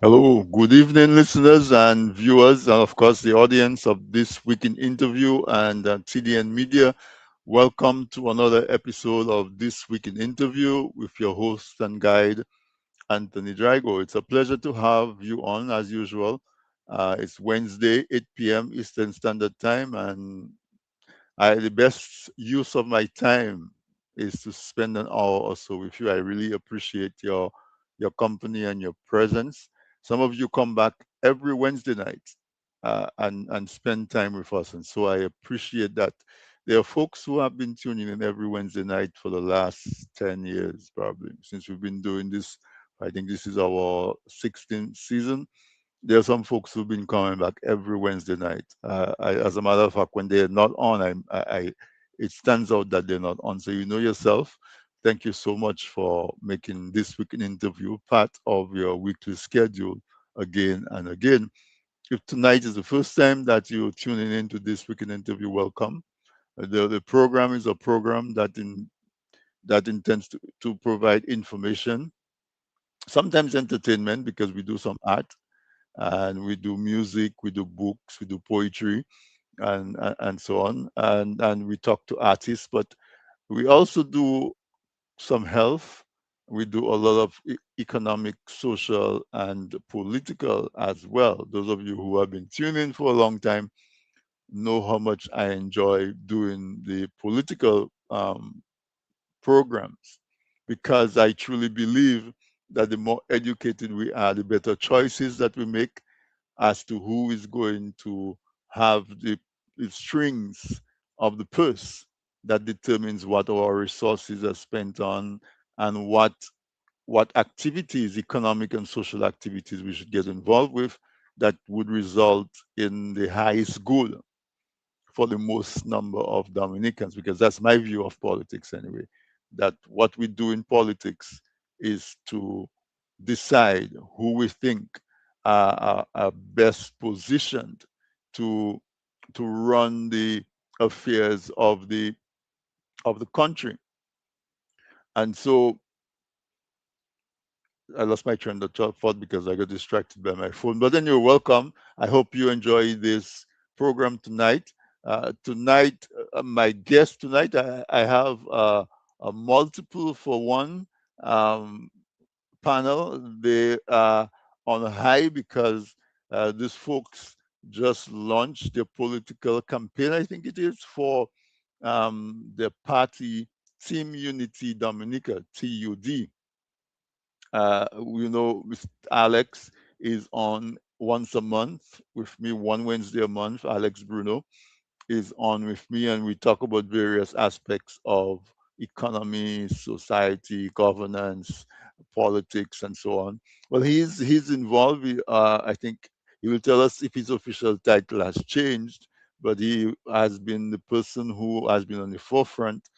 Hello, good evening, listeners and viewers, and of course, the audience of this week in interview and TDN Media. Welcome to another episode of This Week in Interview with your host and guide, Anthony Drago. It's a pleasure to have you on as usual. It's Wednesday, 8 p.m. Eastern Standard Time, and the best use of my time is to spend an hour or so with you. I really appreciate your company and your presence. Some of you come back every Wednesday night and spend time with us, and so I appreciate that. There are folks who have been tuning in every Wednesday night for the last 10 years, probably since we've been doing this. I think this is our 16th season. There are some folks who've been coming back every Wednesday night. As a matter of fact, when they're not on, it stands out that they're not on. So you know yourself. Thank you so much for making this week an interview part of your weekly schedule again and again. If tonight is the first time that you're tuning into this week in interview, welcome. The program is a program that intends to provide information, sometimes entertainment because we do some art and we do music, we do books, we do poetry, and so on, and we talk to artists. But we also do some health. We do a lot of economic, social, and political as well. Those of you who have been tuning in for a long time know how much I enjoy doing the political programs because I truly believe that the more educated we are, the better choices that we make as to who is going to have the strings of the purse that determines what our resources are spent on and what activities, economic and social activities we should get involved with that would result in the highest good for the most number of Dominicans, because that's my view of politics anyway. That what we do in politics is to decide who we think are best positioned to run the affairs of the country. And so I lost my train of thought because I got distracted by my phone. But then you're welcome. I hope you enjoy this program tonight. My guest tonight, I have a multiple for one um, panel. They are on high because these folks just launched their political campaign, I think it is, for the party Team Unity Dominica, TUD. With Alex is on once a month with me, one Wednesday a month. Alex Bruno is on with me, and we talk about various aspects of economy, society, governance, politics, and so on. Well, he's involved. I think he will tell us if his official title has changed, but he has been the person who has been on the forefront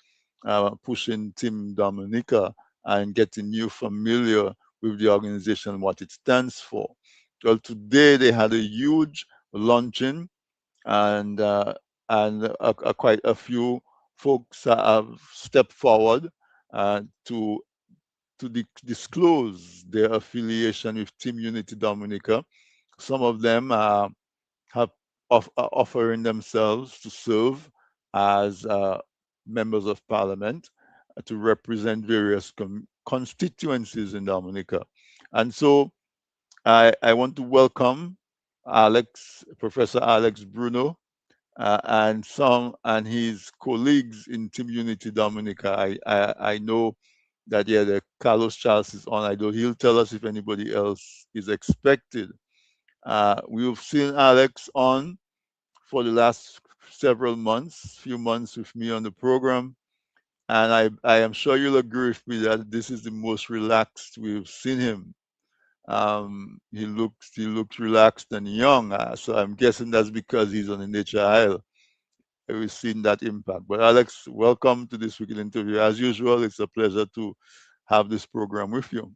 pushing Team Dominica and getting you familiar with the organization, what it stands for. Well, today they had a huge launching, and quite a few folks have stepped forward to disclose their affiliation with Team Unity Dominica. Some of them have offering themselves to serve as members of parliament to represent various constituencies in Dominica. And so I want to welcome Professor Alex Bruno, and his colleagues in Team Unity Dominica. I know that the Carlos Charles is on. I know he'll tell us if anybody else is expected. We've seen Alex on for the last several months, few months with me on the program, and I am sure you'll agree with me that this is the most relaxed we've seen him. He looks relaxed and young, so I'm guessing that's because he's on the Nature Isle. We've seen that impact. But Alex, welcome to this weekend interview. As usual, it's a pleasure to have this program with you.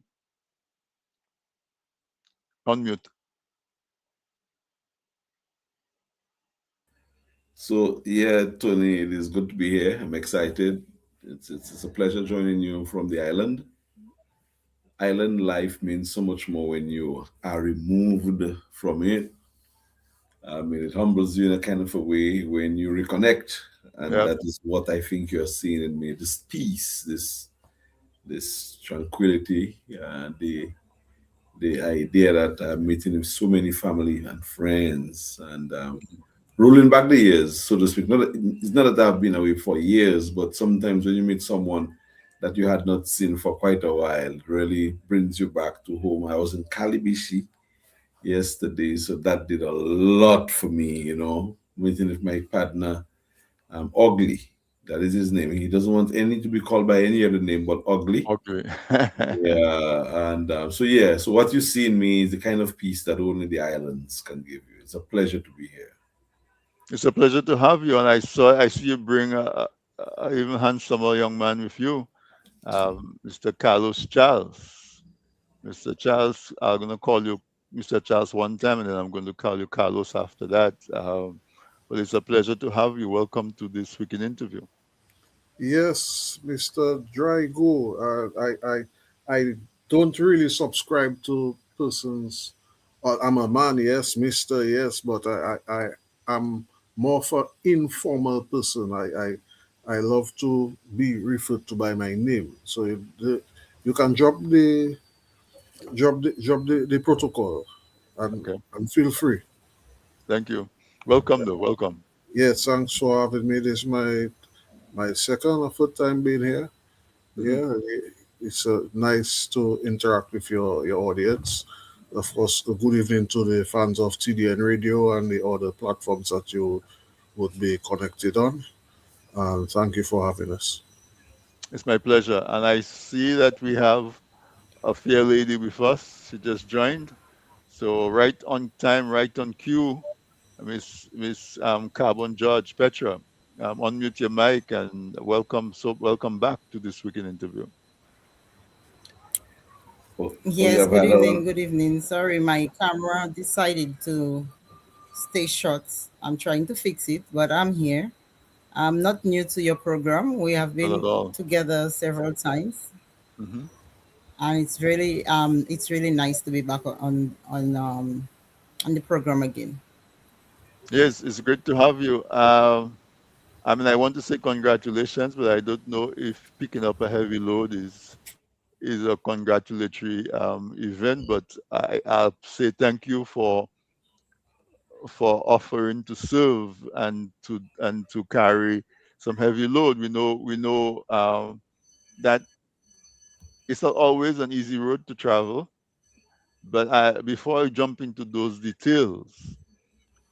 Unmute. So yeah, Tony, it is good to be here. I'm excited. It's a pleasure joining you from the island. island life means so much more when you are removed from it. I mean, it humbles you in a kind of a way when you reconnect, and Yep. that is what I think you're seeing in me. This peace, this tranquility, the idea that I'm meeting with so many family and friends, and rolling back the years, so to speak. It's not that I've been away for years, but sometimes when you meet someone that you had not seen for quite a while, it really brings you back to home. I was in Calibishi yesterday, so that did a lot for me, meeting with my partner, Ugly. That is his name. He doesn't want any to be called by any other name but Ugly. Okay. Yeah, and so yeah, so what you see in me is the kind of peace that only the islands can give you. It's a pleasure to be here. It's a pleasure to have you, and I see you bring a even handsomer young man with you, Mr. Carlos Charles. Mr. Charles, I'm gonna call you Mr. Charles one time, and then I'm going to call you Carlos after that. But it's a pleasure to have you. Welcome to this weekend interview. Yes, Mr. Drygo. I don't really subscribe to persons. I'm a man, yes, Mister, yes, but I'm more for informal person. I love to be referred to by my name. So you can drop the protocol, Okay. and feel free. Thank you. Welcome, though. Welcome. Yeah, thanks for having me. This is my second or third time being here. Hmm. Yeah, it's nice to interact with your audience. Of course, a good evening to the fans of TDN Radio and the other platforms that you would be connected on. And thank you for having us. It's my pleasure. And I see that we have a fair lady with us. She just joined. So right on time, right on cue, Miss Carbon George Petra. Unmute your mic and welcome. So welcome back to this weekend interview. Oh, you Yes, have good had evening, good evening. Sorry, my camera decided to stay shut. I'm trying to fix it, but I'm here. I'm not new to your program. We have Not at been all. together several times, Hmm. and it's really nice to be back on the program again. Yes, it's great to have you. I want to say congratulations, but I don't know if picking up a heavy load is a congratulatory event. But I'll say thank you for offering to serve and to carry some heavy load. We know that it's not always an easy road to travel. But before I jump into those details,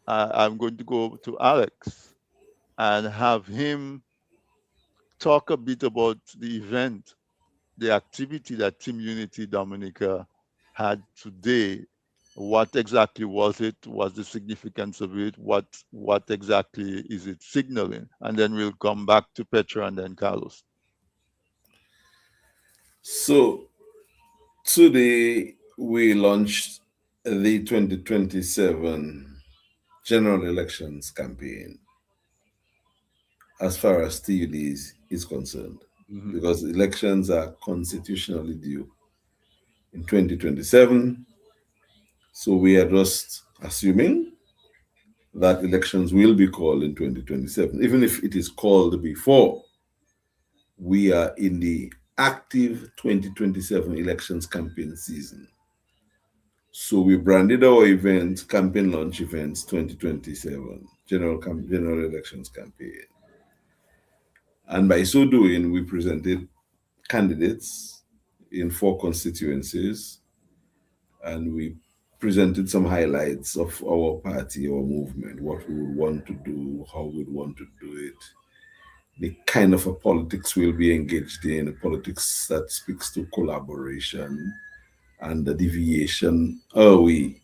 I'm going to go to Alex and have him talk a bit about the event, the activity that Team Unity Dominica had today. What exactly was it? What's the significance of it? What exactly is it signaling? And then we'll come back to Petra and then Carlos. So today we launched the 2027 general elections campaign as far as TUD is concerned, Hmm. because elections are constitutionally due in 2027. So we are just assuming that elections will be called in 2027. Even if it is called before, we are in the active 2027 elections campaign season. So we branded our event campaign launch events 2027 general elections campaign. And by so doing, we presented candidates in 4 constituencies, and we presented some highlights of our party, our movement, what we would want to do, how we'd want to do it, the kind of a politics we'll be engaged in, a politics that speaks to collaboration and the deviation away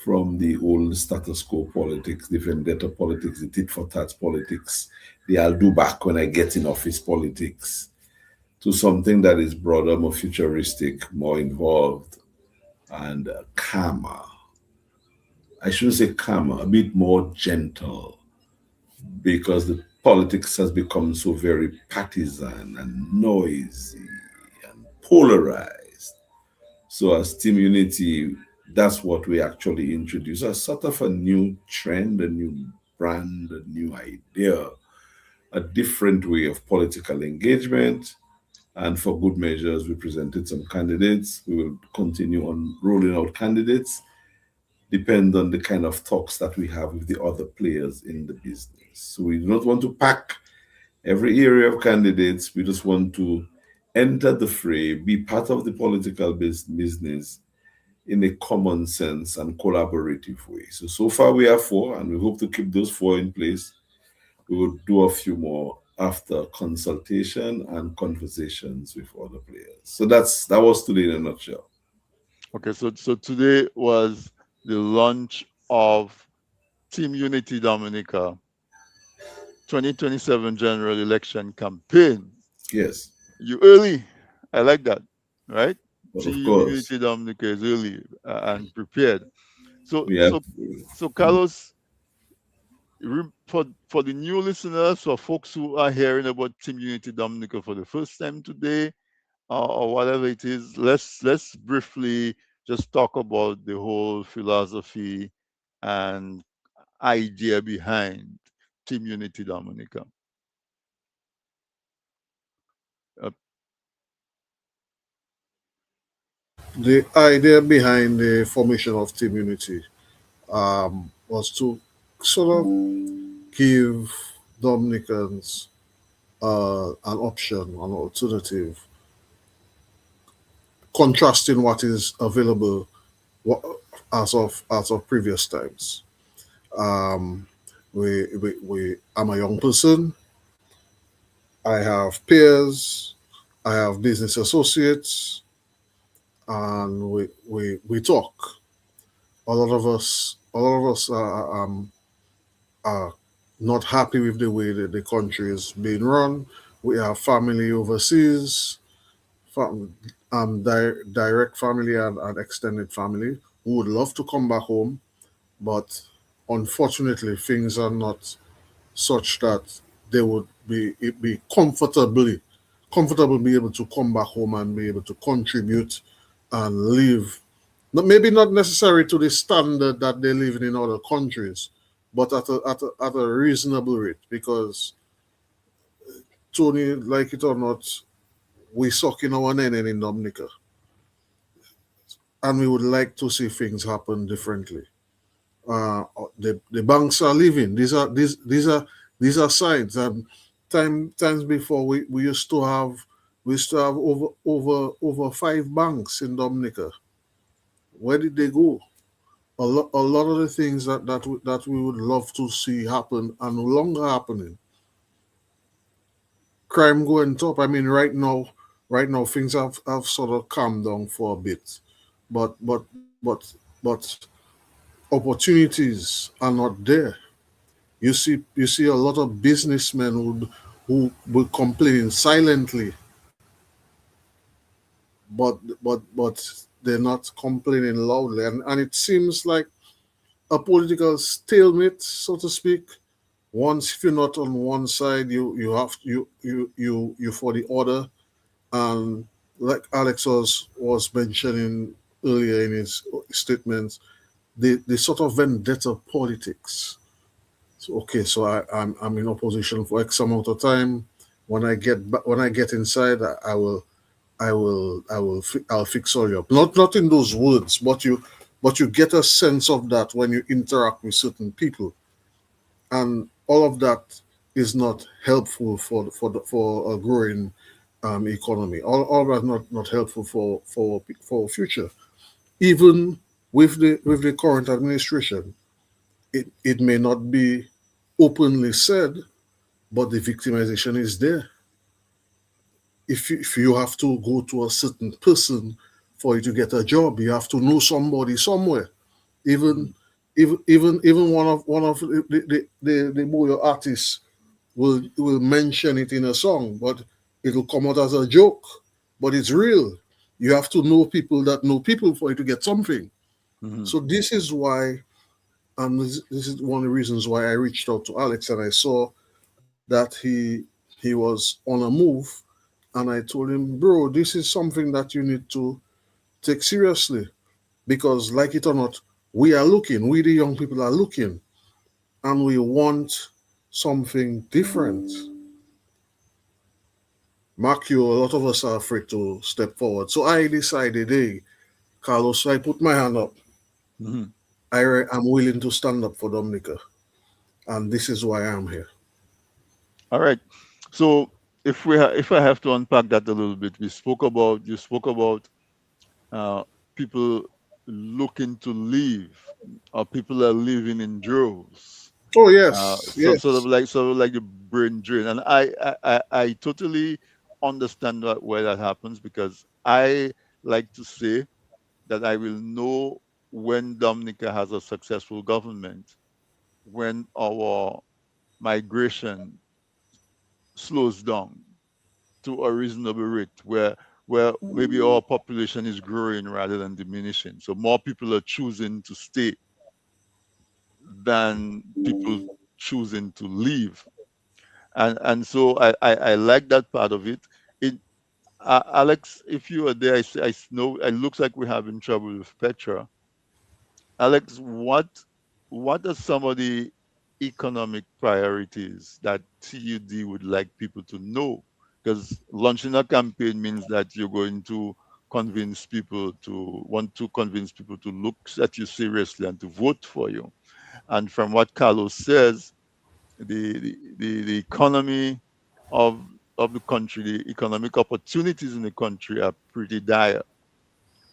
from the old status quo politics, the vendetta politics, the tit for tat politics, the I'll do back when I get in office politics, to something that is broader, more futuristic, more involved, and calmer. I shouldn't say calmer, a bit more gentle, because the politics has become so very partisan and noisy and polarized. So as Team Unity, that's what we actually introduce as sort of a new trend, a new brand, a new idea, a different way of political engagement. And for good measures, we presented some candidates. We will continue on rolling out candidates, depend on the kind of talks that we have with the other players in the business. So we do not want to pack every area of candidates. We just want to enter the fray, be part of the political business in a common sense and collaborative way. So far we have four, and we hope to keep those four in place. We will do a few more after consultation and conversations with other players. So that was today in a nutshell. Okay, so today was the launch of Team Unity Dominica 2027 general election campaign. Yes, You early. I like that, right? but of Team course Unity Dominica is early and prepared. So, we have. so, so Carlos, for the new listeners, for folks who are hearing about Team Unity Dominica for the first time today, or whatever it is, let's briefly just talk about the whole philosophy and idea behind Team Unity Dominica. Uh, The idea behind the formation of Team Unity was to sort of give Dominicans an option, an alternative, contrasting what is available as of previous times. Um, I'm a young person. I have peers. I have business associates, and we talk. A lot of us are not happy with the way that the country is being run. We have family overseas, direct family and extended family who would love to come back home, but unfortunately, things are not such that they would be comfortable be able to come back home and be able to contribute and live, maybe not necessarily to the standard that they live in other countries, but at a reasonable rate. Because Tony, like it or not, we suck in our nene in Dominica, and we would like to see things happen differently. The banks are leaving. These are signs. And times before, we used to have over 5 banks in Dominica. Where did they go? A lot of the things that we would love to see happen are no longer happening. Crime going up. I mean, right now things have sort of calmed down for a bit, but opportunities are not there. You see a lot of businessmen who will complain silently, but they're not complaining loudly, and it seems like a political stalemate, so to speak. Once if you're not on one side, you have you for the other. And like Alex was mentioning earlier in his statements, the sort of vendetta politics. So, okay, so I'm in opposition for X amount of time. When I get inside, I'll fix all your, not in those words, but you get a sense of that when you interact with certain people, and all of that is not helpful for a growing economy. All that not helpful for future. Even with the current administration, it may not be openly said, but the victimization is there. If you have to go to a certain person for you to get a job, you have to know somebody somewhere. Even mhm, even one of the boy artists will mention it in a song, but it'll come out as a joke, but it's real. You have to know people that know people for you to get something. mhm, So this is why, and this is one of the reasons why I reached out to Alex, and I saw that he was on a move, and I told him, bro, this is something that you need to take seriously because, like it or not, we are looking, we the young people are looking, and we want something different. Mark you, a lot of us are afraid to step forward. So I decided, hey, Carlos, so I put my hand up. Mhm. I'm willing to stand up for Dominica, and this is why I'm here. All right. So if I have to unpack that a little bit, you spoke about uh, people looking to leave, or people are leaving in droves. Oh yes, So yes. sort of like the brain drain, and I totally understand where that happens, because I like to say that I will know when Dominica has a successful government when our migration slows down to a reasonable rate, where maybe our population is growing rather than diminishing. So more people are choosing to stay than people choosing to leave. And so I like that part of it. It Alex, if you are there, I know it looks like we're having trouble with Petra. Alex, what are some of the economic priorities that TUD would like people to know? Because launching a campaign means that you're going to want to convince people to look at you seriously and to vote for you. And from what Carlos says, the economy of the country, the economic opportunities in the country are pretty dire.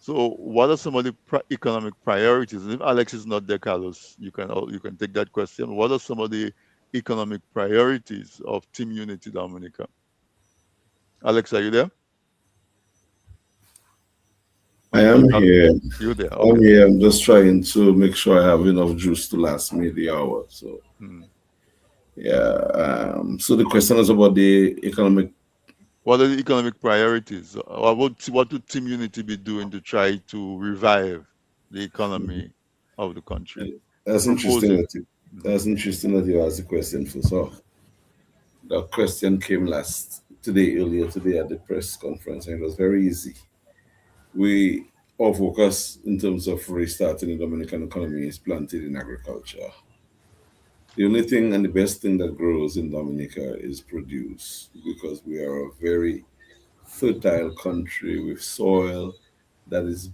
So, what are some of the economic priorities? And if Alex is not there, Carlos, you can take that question. What are some of the economic priorities of Team Unity Dominica? Alex, are you there? I Okay, am here. you're there. I'm Okay. here. I'm just trying to make sure I have enough juice to last me the hour. So Hmm. yeah. So the question is about the economic. What are the economic priorities? What would Team Unity be doing to try to revive the economy of the country? That's interesting Proposing. that you. Mhm. That's interesting that you asked the question for. So the question came earlier today at the press conference, and it was very easy. We Our focus in terms of restarting the Dominican economy is planted in agriculture. The only thing and the best thing that grows in Dominica is produce because we are a very fertile country with soil that is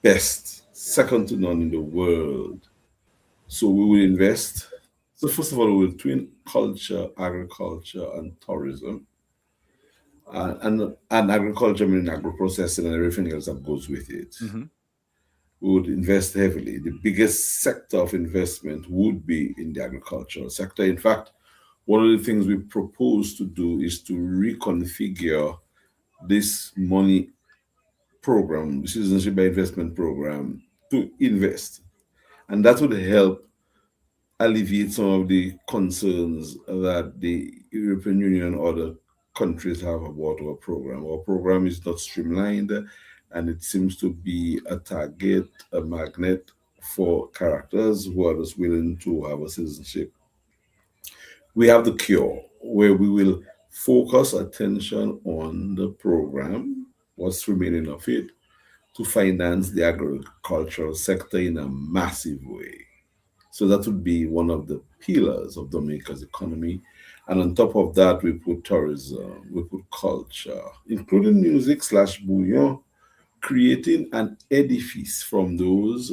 best, second to none in the world. So we will invest. So first of all, we will twin culture, agriculture, and tourism, and agriculture meaning agro-processing and everything else that goes with it. Mhm. We would invest heavily. The biggest sector of investment would be in the agricultural sector. In fact, one of the things we propose to do is to reconfigure this money program, the citizenship by investment program, to invest. And that would help alleviate some of the concerns that the European Union and other countries have about our program. Our program is not streamlined and it seems to be a target, a magnet for characters who are just willing to have a citizenship. We have the cure, where we will focus attention on the program, what's remaining of it, to finance the agricultural sector in a massive way. So that would be one of the pillars of Dominica's economy. And on top of that, we put tourism, we put culture, including music slash bouillon, creating an edifice from those,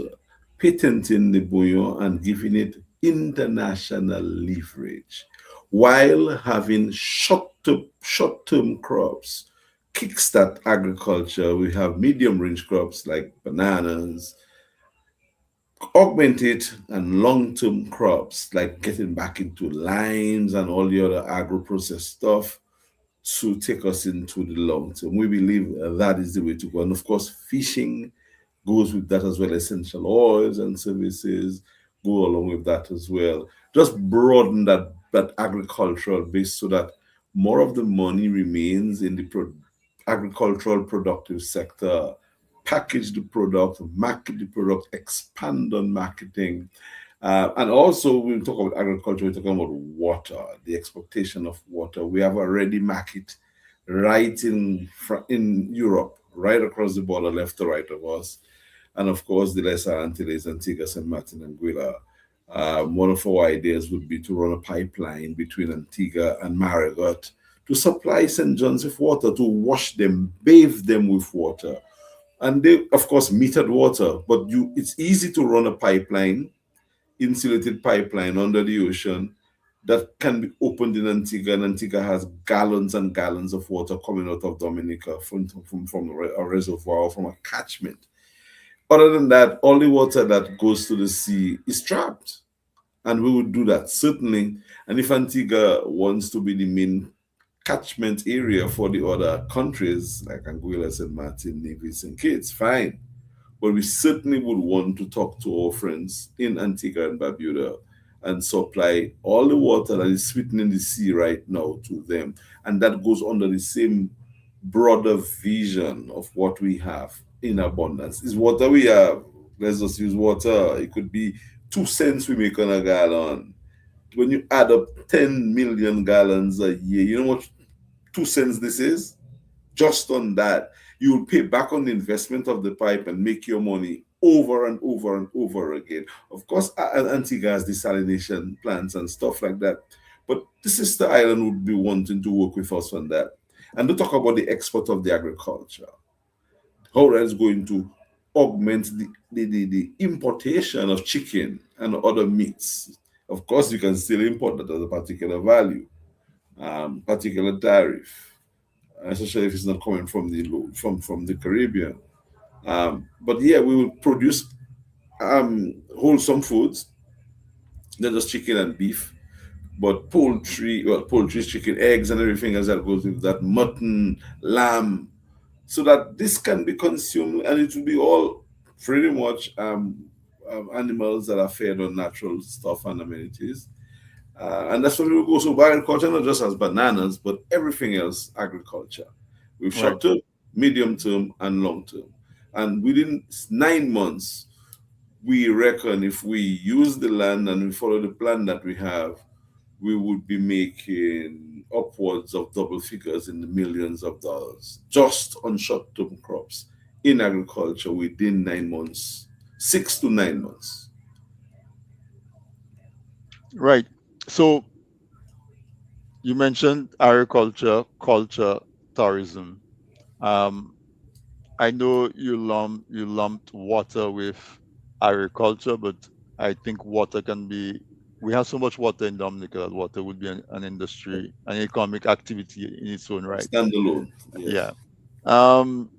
patenting the bouillon and giving it international leverage while having short-term crops. Kickstart agriculture. We have medium range crops like bananas, augment it, and long-term crops like getting back into limes and all the other agro-processed stuff to take us into the long term. We believe that is the way to go. And of course, fishing goes with that as well. Essential oils and services go along with that as well. Just broaden that agricultural base so that more of the money remains in the agricultural productive sector. Package the product, market the product, expand on marketing. And also, when we talk about agriculture, we're talking about water, the exploitation of water. We have already market right in Europe, right across the border, left to right of us. And of course, the Lesser Antilles, Antigua, St. Martin, and Anguilla. One of our ideas would be to run a pipeline between Antigua and Marigot to supply St. John's with water, to wash them, bathe them with water. And they, of course, metered water, but it's easy to run a pipeline, insulated pipeline under the ocean that can be opened in Antigua, and Antigua has gallons and gallons of water coming out of Dominica from a reservoir or from a catchment. Other than that, all the water that goes to the sea is trapped. And we would do that, certainly. And if Antigua wants to be the main catchment area for the other countries, like Anguilla, St. Martin, Nevis, and Kitts, fine. But we certainly would want to talk to our friends in Antigua and Barbuda and supply all the water that is sweetening the sea right now to them. And that goes under the same broader vision of what we have in abundance. Is water we have. Let's just use water. It could be 2 cents we make on a gallon. When you add up 10 million gallons a year, you know what 2 cents this is? Just on that, you will pay back on the investment of the pipe and make your money over and over and over again. Of course, Antigua has desalination plants and stuff like that. But the sister island would be wanting to work with us on that. And to talk about the export of the agriculture, how that's going to augment the importation of chicken and other meats. Of course, you can still import that at a particular value, particular tariff, especially if it's not coming from the Caribbean. But yeah, we will produce wholesome foods, not just chicken and beef, but poultry, chicken, eggs, and everything else that goes with that, mutton, lamb, so that this can be consumed, and it will be all pretty much animals that are fed on natural stuff and amenities. And that's where we will go. So agriculture, not just as bananas, but everything else agriculture, with Right. short term, medium term, and long term. And within 9 months, we reckon if we use the land and we follow the plan that we have, we would be making upwards of double figures in the millions of dollars just on short term crops in agriculture within 9 months, 6 to 9 months. Right. So you mentioned agriculture, culture, tourism. Um, I know you lumped water with agriculture, but I think water can be. We have so much water in Dominica that water would be an industry, an economic activity in its own right. Standalone, Yeah. yes. Um,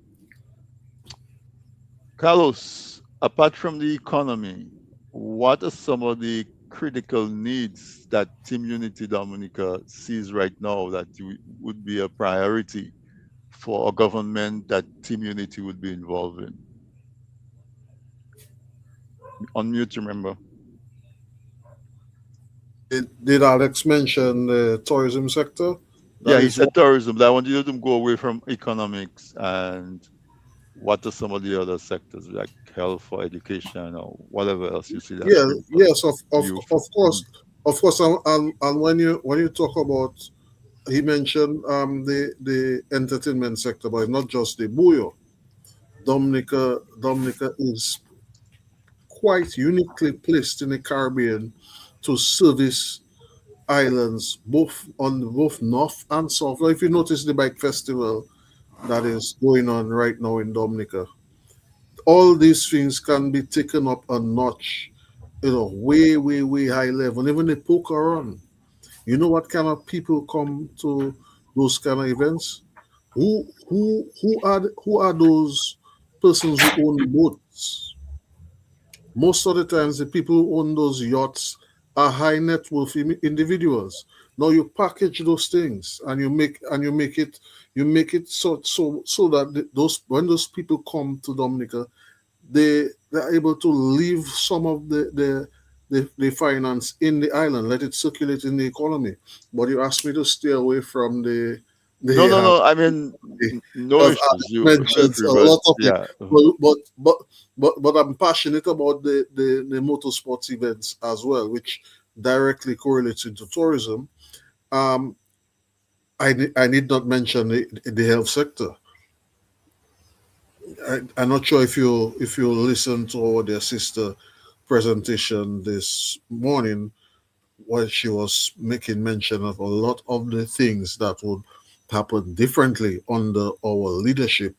Carlos, apart from the economy, what are some of the critical needs that Team Unity Dominica sees right now that would be a priority for a government that Team Unity would be involved in? Unmute, remember. Did Alex mention the tourism sector? Yeah, That he is one. said tourism, but I want you to go away from economics and what are some of the other sectors like health or education or whatever else you see that's Yeah, critical yes, to you? of Mhm. course, of course. And when you talk about, he mentioned the entertainment sector, but not just the buoy. Dominica is quite uniquely placed in the Caribbean to service islands both north and south. Like if you notice the bike festival that is going on right now in Dominica, all these things can be taken up a notch, way high level. Even the poker run. You know what kind of people come to those kind of events? Who are those persons who own boats? Most of the times, the people who own those yachts are high net worth individuals. Now you package those things and you make it so that those when those people come to Dominica, they're able to leave some of the finance in the island, let it circulate in the economy. But you asked me to stay away from No, the no, no. I mean, no because issues. Alex You feel mentioned free, a but lot of it. yeah. But I'm passionate about the motorsports events as well, which directly correlates into tourism. Um, I need not mention the health sector. I'm not sure if you listen to our dear sister presentation this morning, where she was making mention of a lot of the things that would happen differently under our leadership.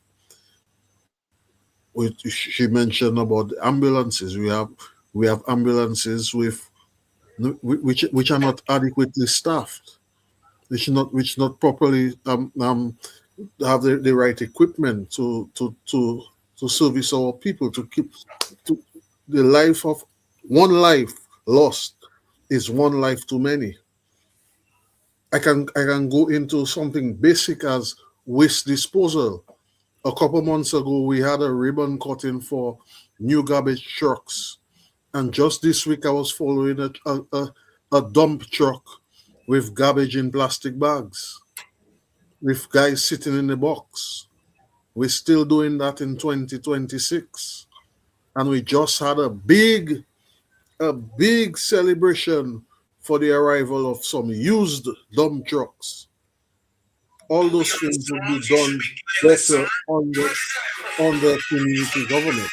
She mentioned about the ambulances. We have ambulances which are not adequately staffed, which not properly have the right equipment to service our people, to keep to the life of one life lost is one life too many. I can go into something basic as waste disposal. A couple months ago, we had a ribbon cutting for new garbage trucks, and just this week, I was following a dump truck with garbage in plastic bags, with guys sitting in the box. We're still doing that in 2026, and we just had a big celebration for the arrival of some used dump trucks. All those things would be done better on the community government.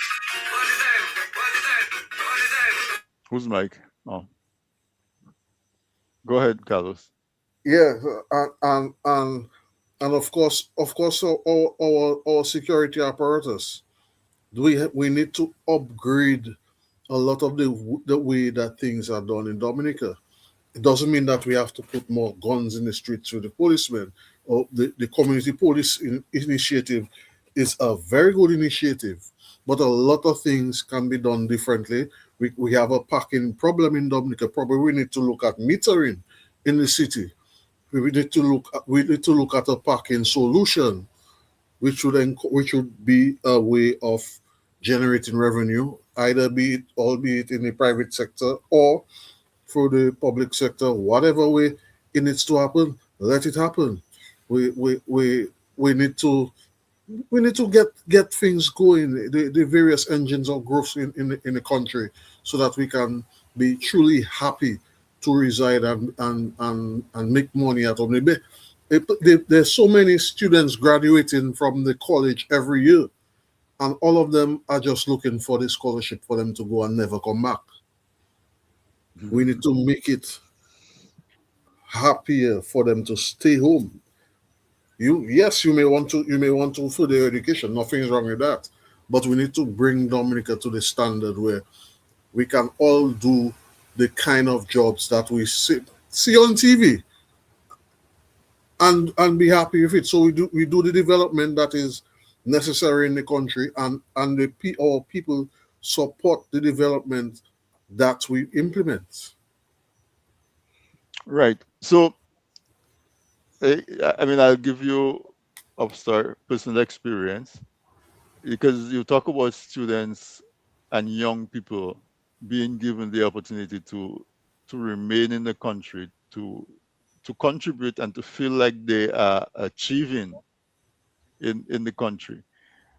Who's Mike? Oh, go ahead, Carlos. Yeah, and of course, our security apparatus. We need to upgrade a lot of the way that things are done in Dominica. It doesn't mean that we have to put more guns in the streets with the policemen. Or the community police initiative is a very good initiative, but a lot of things can be done differently. We have a parking problem in Dominica. Probably we need to look at metering in the city. We need to look at a parking solution, which would be a way of generating revenue, either be it in the private sector or through the public sector, whatever way it needs to happen, let it happen. We we we we need to we need to get things going, the various engines of growth in the country, so that we can be truly happy to reside and make money out of it. There's so many students graduating from the college every year, and all of them are just looking for the scholarship for them to go and never come back. We need to make it happier for them to stay home. You may want to further education. Nothing's wrong with that, but we need to bring Dominica to the standard where we can all do the kind of jobs that we see on TV and be happy with it. So we do the development that is necessary in the country, and our people support the development that we implement. Right. So, I mean, I'll give you upstart personal experience because you talk about students and young people being given the opportunity to remain in the country, to contribute and to feel like they are achieving in the country.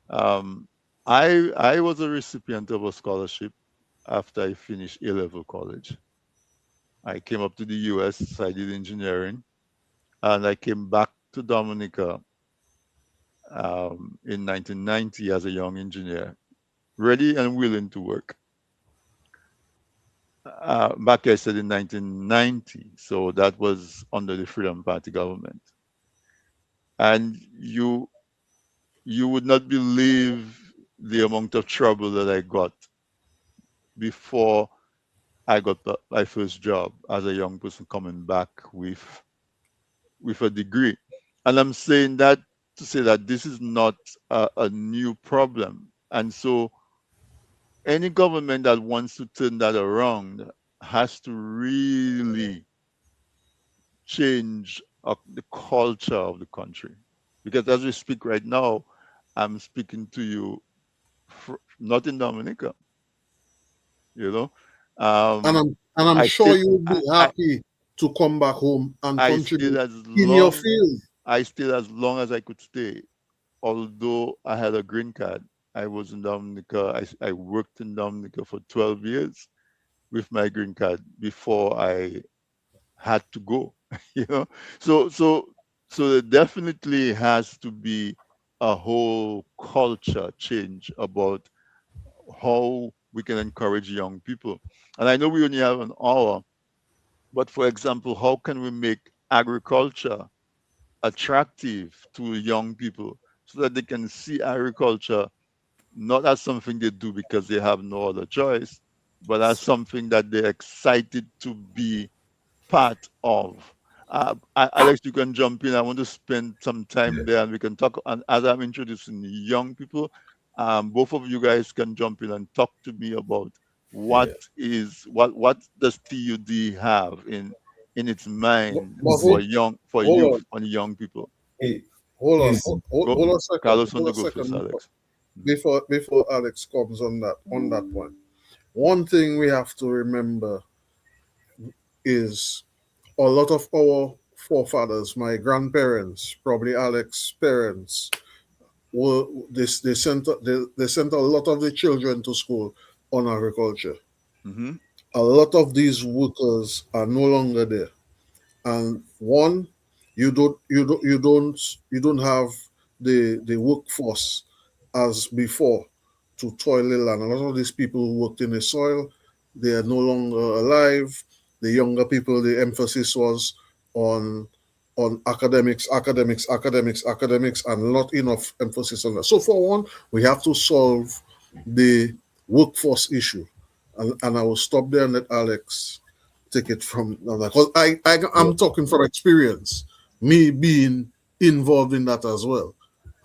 Um, I was a recipient of a scholarship after I finished A-level college. I came up to the US, I did engineering, and I came back to Dominica in 1990 as a young engineer, ready and willing to work. Back I said in 1990, so that was under the Freedom Party government. And you would not believe the amount of trouble that I got before I got my first job as a young person coming back with a degree. And I'm saying that to say that this is not a new problem. And so any government that wants to turn that around has to really change the culture of the country. Because as we speak right now, I'm speaking to you not in Dominica, you know. And I'm I sure still you will I, be I happy to come back home and I stayed contribute as in your long field. I stayed as long as I could stay. Although I had a green card, I was in Dominica. I worked in Dominica for 12 years with my green card before I had to go. you know, so so so there definitely has to be. a whole culture change about how we can encourage young people. And I know we only have an hour, but for example, how can we make agriculture attractive to young people so that they can see agriculture not as something they do because they have no other choice, but as something that they're excited to be part of. Alex, you can jump in. I want to spend some time Yes. there and we can talk. And as I'm introducing young people, both of you guys can jump in and talk to me about Yeah. what does TUD have in its mind But Is it, for hold youth on, and young people. it hold on, is Go, hold on a second, Carlos, want hold to on a go first, second Alex. Mhm. before Alex comes on that point. One thing we have to remember is a lot of our forefathers, my grandparents, probably Alex's parents, were they sent a lot of the children to school on agriculture. Mm-hmm. A lot of these workers are no longer there. And one, you don't have the workforce as before to toil the land. A lot of these people who worked in the soil, they are no longer alive. The younger people, the emphasis was on academics, academics, academics, academics, and not enough emphasis on that. So for one, we have to solve the workforce issue, and I will stop there and let Alex take it from now because I'm well, talking from experience, me being involved in that as well.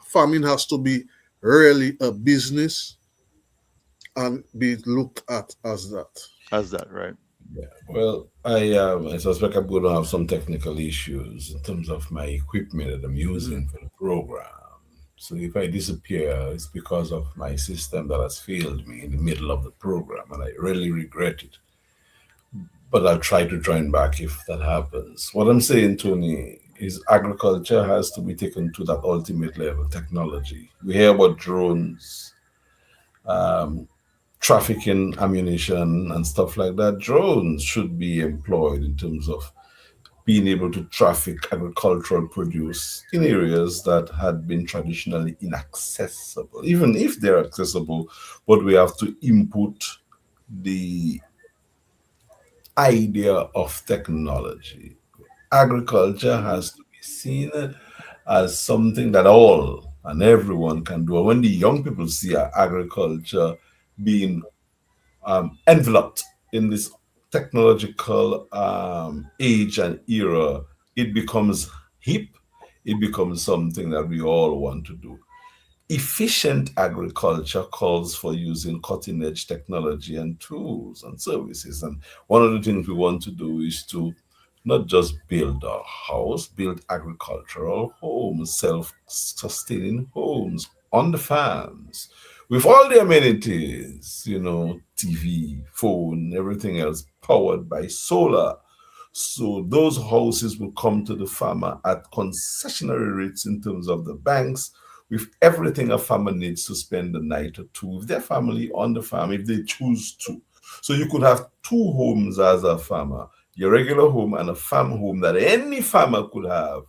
Farming has to be really a business and be looked at as that. That's that, right? yeah. Well, I suspect I'm going to have some technical issues in terms of my equipment that I'm Mm-hmm. using for the program. So if I disappear, it's because of my system that has failed me in the middle of the program, and I really regret it. But I'll try to join back if that happens. What I'm saying, Tony, is agriculture has to be taken to that ultimate level. Technology. We hear about drones, trafficking ammunition, and stuff like that. Drones should be employed in terms of being able to traffic agricultural produce in areas that had been traditionally inaccessible, even if they're accessible, but we have to input the idea of technology. Agriculture has to be seen as something that all and everyone can do. And when the young people see agriculture being enveloped in this technological age and era, it becomes hip, it becomes something that we all want to do. Efficient agriculture calls for using cutting edge technology and tools and services. And one of the things we want to do is to not just build a house, build agricultural homes, self sustaining homes on the farms with all the amenities, TV, phone, everything else powered by solar. So those houses will come to the farmer at concessionary rates in terms of the banks, with everything a farmer needs to spend a night or two with their family on the farm if they choose to. So you could have two homes as a farmer, your regular home and a farm home that any farmer could have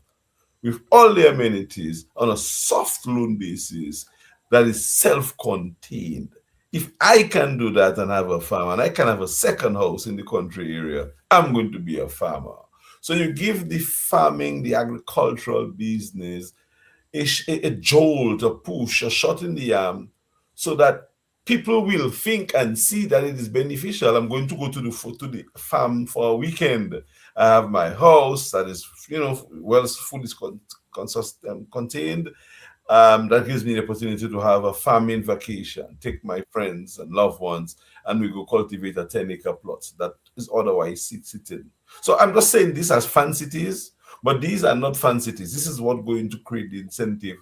with all the amenities on a soft loan basis that is self-contained. If I can do that and have a farm and I can have a second house in the country area, I'm going to be a farmer. So you give the farming, the agricultural business a jolt, a push, a shot in the arm, so that people will think and see that it is beneficial. I'm going to go to the farm for a weekend. I have my house that is, well, food is contained. That gives me the opportunity to have a farming vacation, take my friends and loved ones, and we go cultivate a 10-acre plot that is otherwise sitting. So I'm just saying this as fan cities, but these are not fan cities. This is what going to create the incentive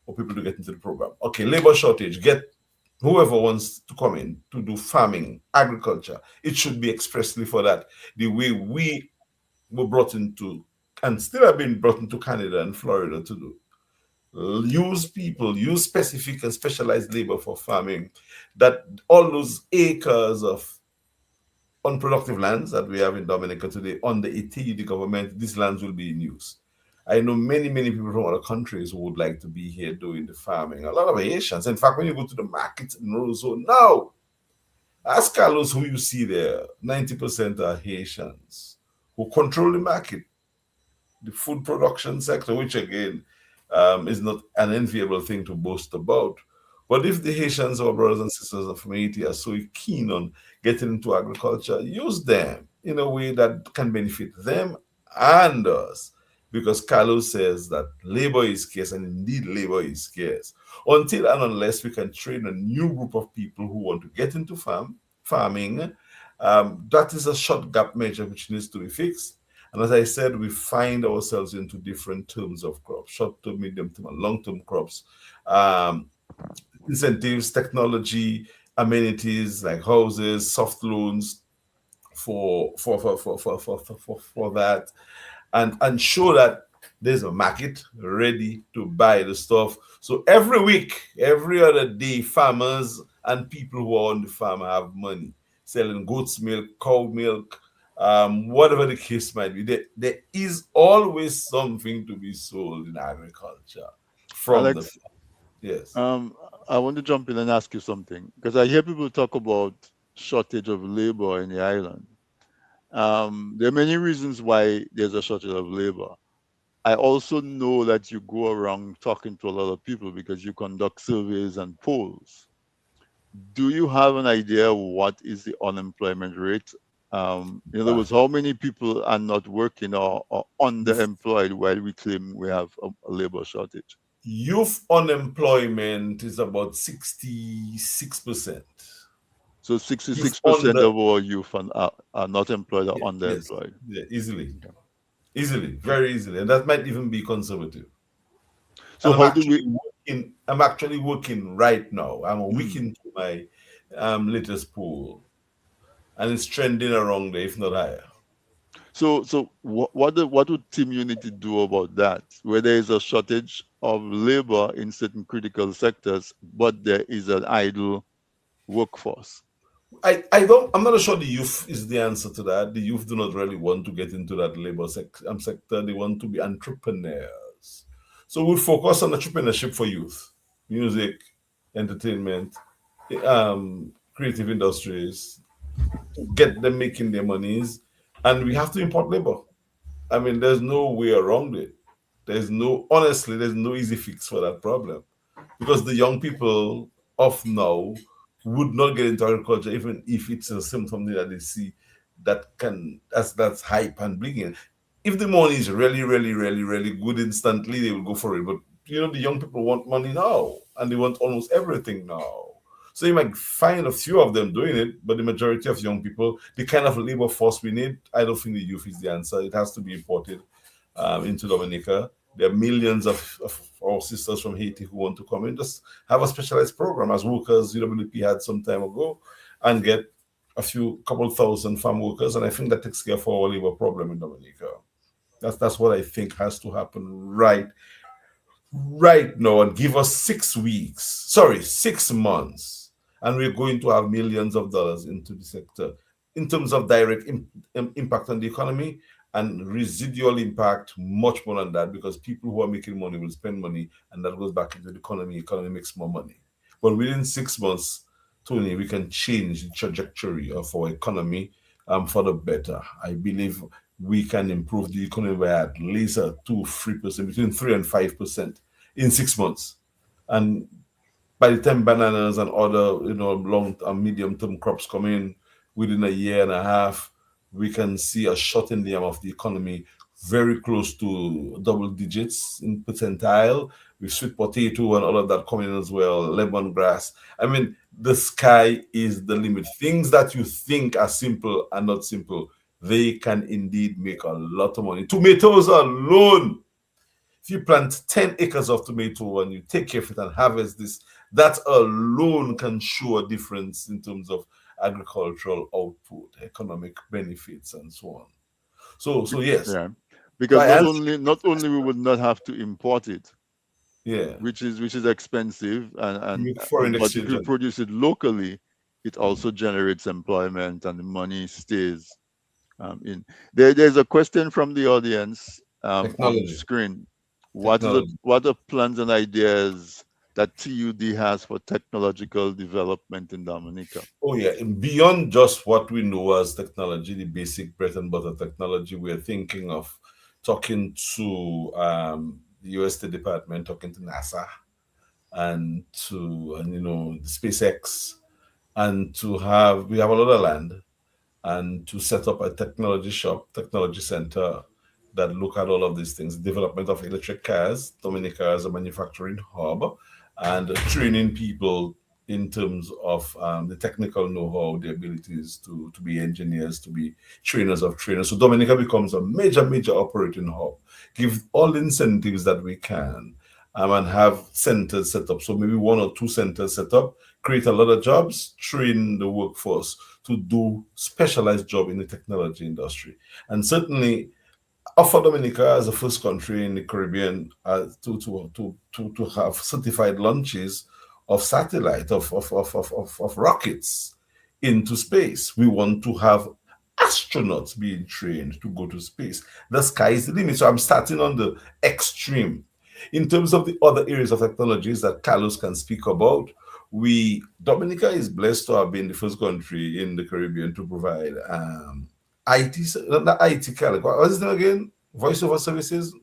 for people to get into the program. Okay, labor shortage, get whoever wants to come in to do farming, agriculture. It should be expressly for that. The way we were brought into and still have been brought into Canada and Florida to do use people, use specific and specialized labor for farming, that all those acres of unproductive lands that we have in Dominica today under a TUD government, these lands will be in use. I know many people from other countries who would like to be here doing the farming. A lot of Haitians. In fact, when you go to the market in Roseau now, ask Carlos who you see there. 90% are Haitians who control the market, the food production sector, which again is not an enviable thing to boast about. But if the Haitians, our brothers and sisters from Haiti, are so keen on getting into agriculture, use them in a way that can benefit them and us. Because Carlos says that labor is scarce, and indeed labor is scarce. Until and unless we can train a new group of people who want to get into farming, that is a short gap measure which needs to be fixed. And as I said, we find ourselves into different terms of crops, short term, medium term, and long term crops. Um, Incentives, technology, amenities like houses, soft loans for that, and show that there's a market ready to buy the stuff. So every week, every other day, farmers and people who are on the farm have money selling goat's milk, cow milk, whatever the case might be. There is always something to be sold in agriculture from the Alex, farm. Yes. um, I want to jump in and ask you something because I hear people talk about shortage of labor in the island. There are many reasons why there's a shortage of labor. I also know that you go around talking to a lot of people because you conduct surveys and polls. Do you have an idea what is the unemployment rate? In other Uh, words, how many people are not working or underemployed while we claim we have a labor shortage? Youth unemployment is about 66%. So Youth 66% under, of our youth are not employed or yes, underemployed. yeah, easily, Okay. easily, very easily, and that might even be conservative. So And how do we? I'm actually working right now. I'm a week Mm. into my latest poll, and it's trending around there, if not higher. So what would team unity do about that? Where there is a shortage of labor in certain critical sectors, but there is an idle workforce. I don't. I'm not sure the youth is the answer to that. The youth do not really want to get into that sector. They want to be entrepreneurs. So we focus on entrepreneurship for youth, music, entertainment, creative industries, get them making their monies, and we have to import labor. I mean, there's no way around it. Honestly, there's no easy fix for that problem because the young people of now would not get into agriculture even if it's something that they see that's hype and bringing. If the money is really good instantly, they will go for it. But the young people want money now and they want almost everything now. So you might find a few of them doing it, but the majority of young people, the kind of labor force we need, I don't think the youth is the answer. It has to be imported into Dominica. There are millions of our sisters from Haiti who want to come in. Just have a specialized program as workers UWP had some time ago and get couple thousand farm workers. And I think that takes care of our labor problem in Dominica. That's what I think has to happen right now, and give us 6 weeks, sorry, 6 months, and we're going to have millions of dollars into the sector in terms of direct impact on the economy, and residual impact much more than that, because people who are making money will spend money and that goes back into the economy makes more money. But within 6 months, Tony, we can change the trajectory of our economy for the better. I believe we can improve the economy by at least a 2-3%, between 3 and 5% in 6 months. And by the time bananas and other, long and medium term crops come in within a year and a half, we can see a shot in the arm of the economy very close to double digits in percentile, with sweet potato and all of that coming in as well, lemongrass. I mean, the sky is the limit. Things that you think are simple are not simple. They can indeed make a lot of money. Tomatoes alone, if you plant 10 acres of tomato and you take care of it and harvest this, that alone can show a difference in terms of agricultural output, economic benefits, and so on. So yes. Yeah, So because I answer. not only we would not have to import it, Yeah. which is expensive, Make foreign but if exchange we on it. produce it locally, it also generates employment and the money stays in. There's a question from the audience. on Technology. screen. Technology. What are plans and ideas that TUD has for technological development in Dominica? Oh yeah, and beyond just what we know as technology, the basic bread and butter technology, we're thinking of talking to the US State Department, talking to NASA, and to the SpaceX, and to have we have a lot of land, and to set up a technology shop, technology center that look at all of these things, development of electric cars, Dominica as a manufacturing hub, and training people in terms of the technical know-how, the abilities to be engineers, to be trainers of trainers. So Dominica becomes a major, major operating hub. Give all the incentives that we can, and have centers set up. So maybe one or two centers set up, create a lot of jobs, train the workforce to do specialized job in the technology industry. And certainly offer Dominica as the first country in the Caribbean to have certified launches of satellite, of rockets into space. We want to have astronauts being trained to go to space. The sky is the limit. So I'm starting on the extreme. In terms of the other areas of technologies that Carlos can speak about, we Dominica is blessed to have been the first country in the Caribbean to provide IT, not IT, what is it again? Voice over services,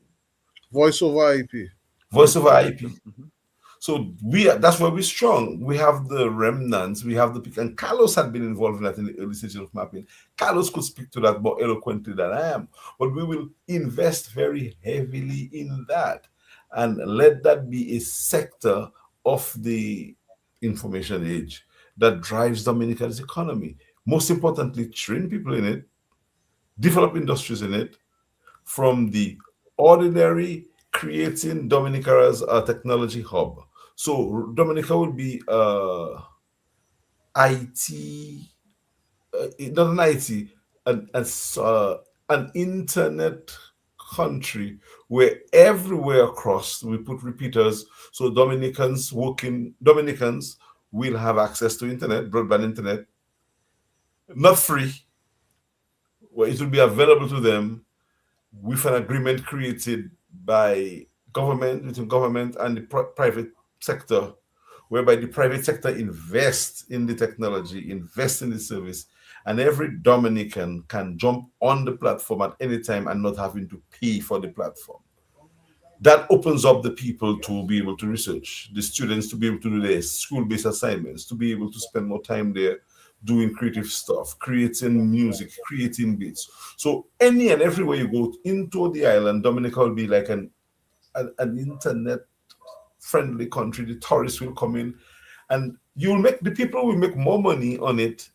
Voice over IP. voice Voice over over IP. IP. Mhm. So that's where we're strong. We have the remnants, we have and Carlos had been involved in that in the early stages of mapping. Carlos could speak to that more eloquently than I am, but we will invest very heavily in that and let that be a sector of the information age that drives Dominica's economy. Most importantly, train people in it, develop industries in it, from the ordinary, creating Dominica as a technology hub. So Dominica would be IT, not an IT, an internet country where everywhere across we put repeaters. So Dominicans will have access to internet, broadband internet, not free, where it will be available to them with an agreement created by government, between government and the private sector, whereby the private sector invests in the technology, invests in the service, and every Dominican can jump on the platform at any time and not having to pay for the platform. That opens up the people to be able to research, the students to be able to do their school-based assignments, to be able to spend more time there doing creative stuff, creating music, creating beats. So any and everywhere you go into the island, Dominica will be like an internet friendly country. The tourists will come in, and you'll make the people will make more money on it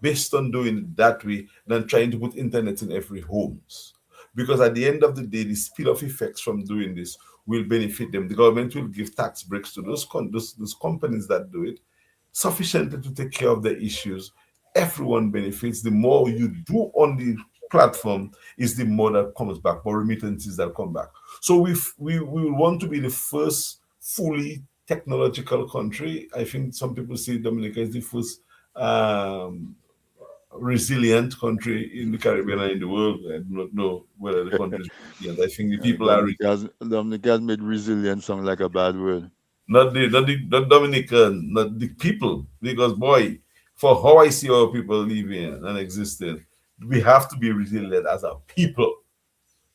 based on doing it that way than trying to put internet in every homes. Because at the end of the day, the spill-off effects from doing this will benefit them. The government will give tax breaks to those companies that do it sufficiently to take care of the issues. Everyone benefits. The more you do on the platform is the more that comes back, more remittances that come back. So we want to be the first fully technological country. I think some people say Dominica is the first resilient country in the Caribbean and in the world. I do not know whether the country is resilient. I think the people are Dominica has made resilient sound like a bad word. not Dominican, not the people. Because boy, for how I see our people living and existing, we have to be resilient as a people.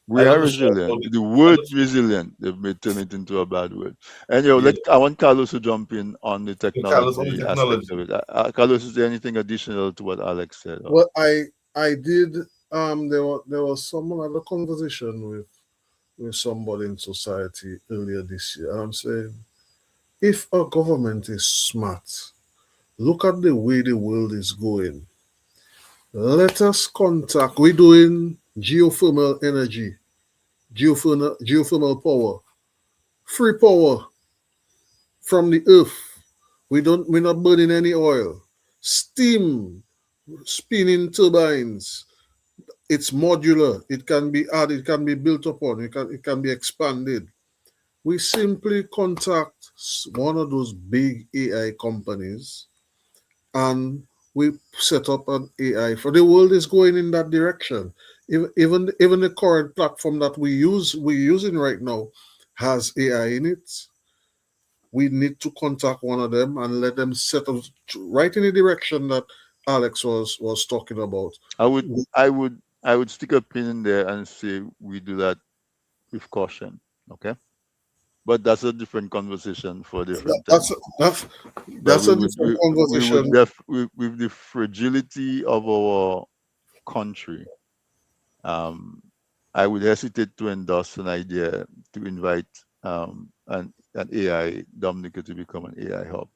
We I'm are not sure about resilient. it. The I'm word not sure. resilient, they've made turn it into a bad word. And Yeah. I want Carlos to jump in on the Carlos, on the technology aspect of technology. it. Carlos, is there anything additional to what Alex said? Well, I did. There was someone had a conversation with somebody in society earlier this year. And I'm saying, if our government is smart, look at the way the world is going. Let us contact. We're doing geothermal energy, geothermal power, free power from the earth. We're not burning any oil. Steam, spinning turbines. It's modular. It can be added, it can be built upon, it can be expanded. We simply contact one of those big AI companies and we set up an AI for the world is going in that direction. Even the current platform that we're using right now has AI in it. We need to contact one of them and let them set up right in the direction that Alex was talking about. I would, I would stick a pin in there and say we do that with caution. Okay, but that's a different conversation for a different time. That's But that's a different conversation. with the fragility of our country, um, I would hesitate to endorse an idea to invite an AI Dominica to become an AI hub.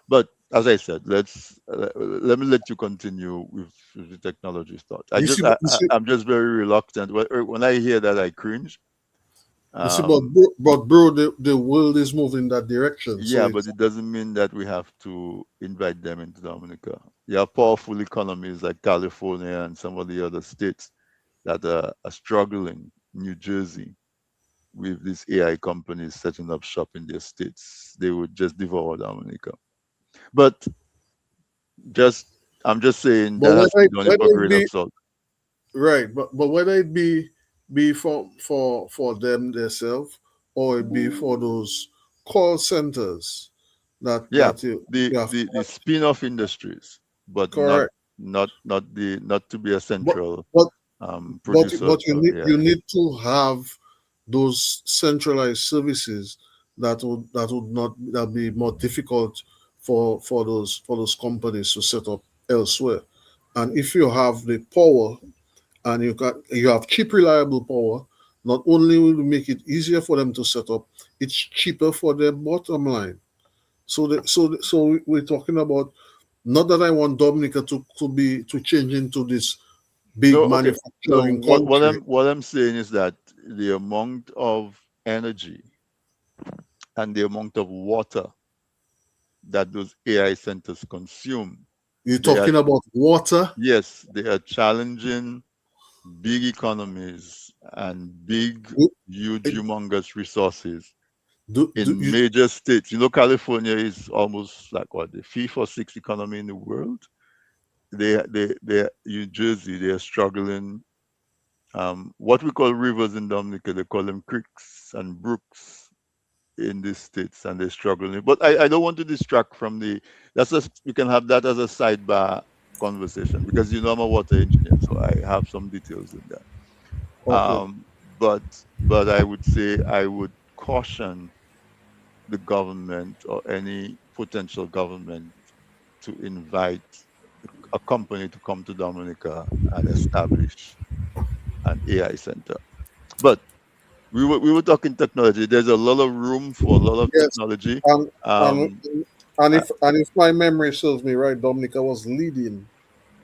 But as I said, let me let you continue with the technology stuff. You see, I'm just very reluctant when I hear that. I cringe. Um, but bro, the world is moving in that direction. So yeah, but it's it doesn't mean that we have to invite them into Dominica. You have powerful economies like California and some of the other states that are struggling. New Jersey, with these AI companies setting up shop in their states, they would just devour Dominica. But just I'm just saying but that has to be done with a whether it grain of be salt. right, but whether it be for them themselves or it be for those call centers Yeah, that the you have the spin-off industries, but not correct. not to be a But central but producer but of you AI. need to have those centralized services that would not that be more difficult for those companies to set up elsewhere. And if you have the power and you have cheap reliable power, not only will it make it easier for them to set up, it's cheaper for their bottom line. So we're talking about, not that I want Dominica to change into this big No, okay. No, manufacturing country. what I'm saying is that the amount of energy and the amount of water that those AI centers consume, You're they are talking about water. yes, they are challenging big economies and big, Do, huge, humongous resources do in you major states. You know, California is almost like what, the fifth or sixth economy in the world. They New Jersey, they are struggling. What we call rivers in Dominica, they call them creeks and brooks in these states, and they're struggling. But I don't want to distract from the. That's just we can have that as a sidebar conversation because you know I'm a water engineer, so I have some details in that. okay? But I would say I would caution the government or any potential government to invite a company to come to Dominica and establish an AI center. But we were talking technology. There's a lot of room for a lot of Yes, technology. and and Um, uh, and if my memory serves me right, Dominica was leading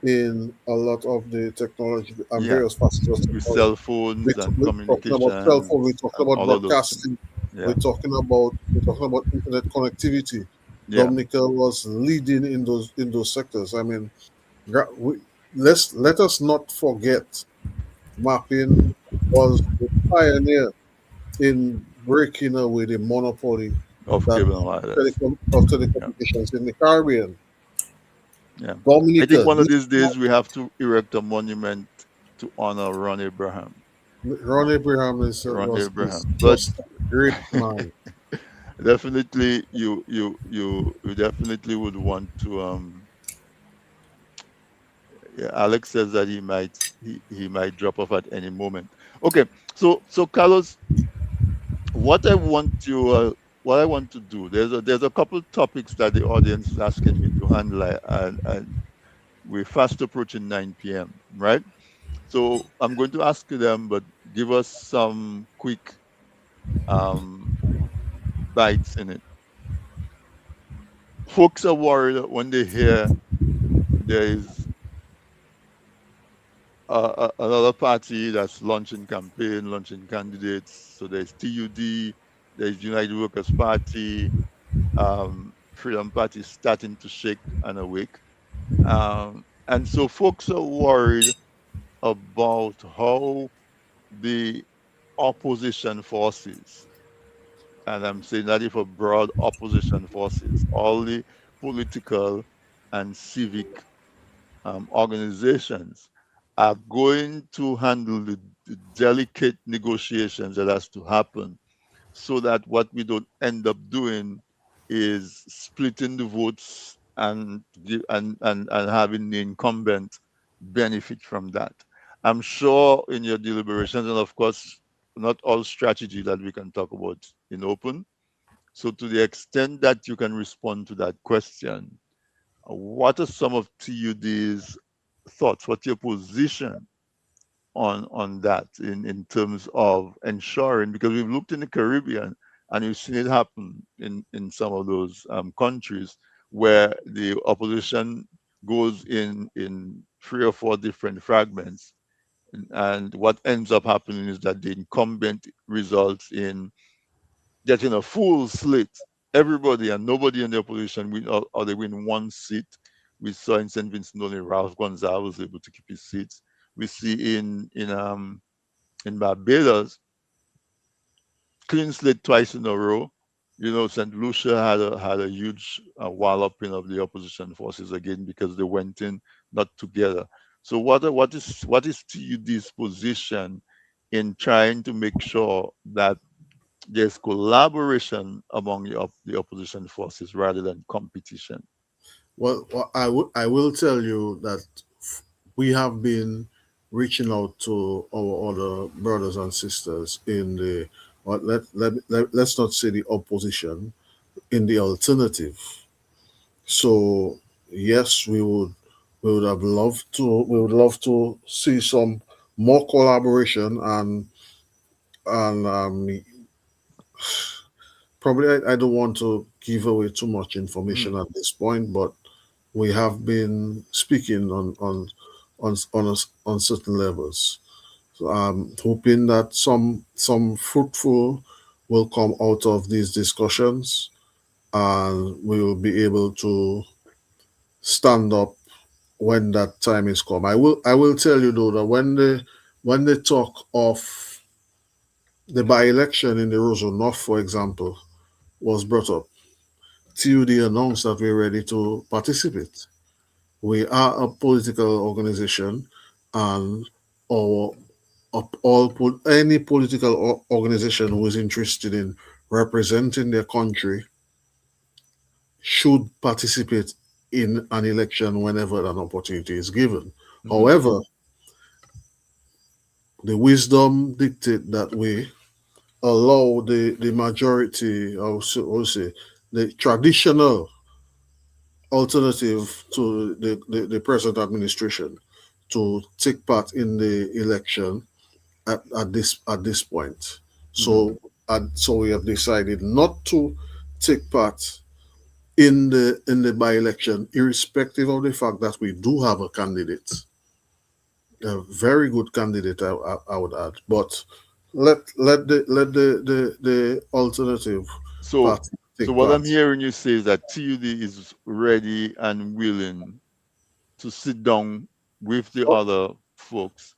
in a lot of the technology and yeah, various facets of with technology. cell phones and We're talking about cell communications phone. We're talking and about all of those things. broadcasting. Yeah, We're talking about internet connectivity. yeah. Dominica was leading in those sectors. I mean, we, let us not forget, mapping was the pioneer in breaking away the monopoly Of that cable and wireless. of Yeah, telecommunications in the Caribbean. yeah. I think Dominica, one of these days we have to erect a monument to honor Ron Abraham. Ron Abraham Ron is Abraham. But just a great man. definitely, you definitely would want to. Yeah, Alex says that he might drop off at any moment. Okay, so Carlos, what I want to what I want to do, there's a couple topics that the audience is asking me to handle, and we're fast approaching 9 p.m. Right? So I'm going to ask you them, but give us some quick um, bites in it. Folks are worried when they hear there is another party that's launching campaign, launching candidates. So there's TUD, there's United Workers Party, Freedom Party starting to shake and awake. And so folks are worried about how the opposition forces, and I'm saying that if a broad opposition forces, all the political and civic organizations are going to handle the delicate negotiations that has to happen so that what we don't end up doing is splitting the votes and having the incumbent benefit from that. I'm sure in your deliberations, and of course, not all strategy that we can talk about in open. So, to the extent that you can respond to that question, what are some of TUD's thoughts? What's your position on that in terms of ensuring, because we've looked in the Caribbean and we've seen it happen in some of those countries where the opposition goes in 3 or 4 different fragments, and what ends up happening is that the incumbent results in getting a full slate, everybody and nobody in the opposition win, or they win 1 seat. We saw in St. Vincent only Ralph Gonzalez was able to keep his seats. We see in Barbados, clean slate twice in a row. St. Lucia had a huge walloping of the opposition forces again because they went in not together. So what is TUD's position in trying to make sure that there's collaboration among the opposition forces rather than competition? Well, I will tell you that we have been reaching out to our other brothers and sisters in the, well, let's not say the opposition, in the alternative. So yes, we would love to see some more collaboration, and probably I don't want to give away too much Mm, information at this point, but we have been speaking on certain levels. So I'm hoping that some fruitful will come out of these discussions, and we will be able to stand up when that time is come. I will tell you though that when they talk of the by-election in the Roseau North, for example, was brought up, TUD announced that we're ready to participate. We are a political organization, and our any political organization who is interested in representing their country should participate in an election whenever an opportunity is given. mhm, However, the wisdom dictate that we allow the majority, I would say, the traditional alternative to the present administration to take part in the election at this point. mhm. So we have decided not to take part in the by-election, irrespective of the fact that we do have a candidate, a very good candidate, I would add. But let the alternative So, party so take what I'm part. hearing you say is that TUD is ready and willing to sit down with the Oh, other folks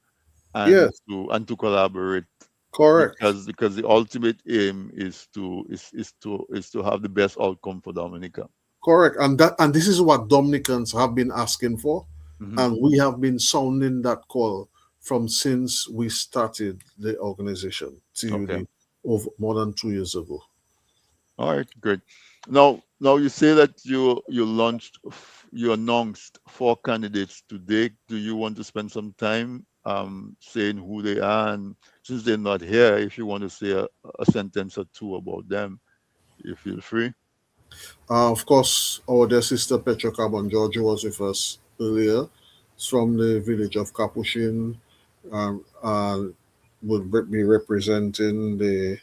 and yes, to collaborate, correct. because the ultimate aim is to have the best outcome for Dominica. Correct. And this is what Dominicans have been asking for. Hmm. And we have been sounding that call from since we started the organization, Okay. TUD, over more than 2 years ago. All right, great. Now you say that you announced 4 candidates today. Do you want to spend some time saying who they are, and since they're not here, if you want to say a sentence or two about them, you feel free. Of course, our dear sister Petra Carbon George was with us earlier. It's from the village of Capuchin, and would be representing the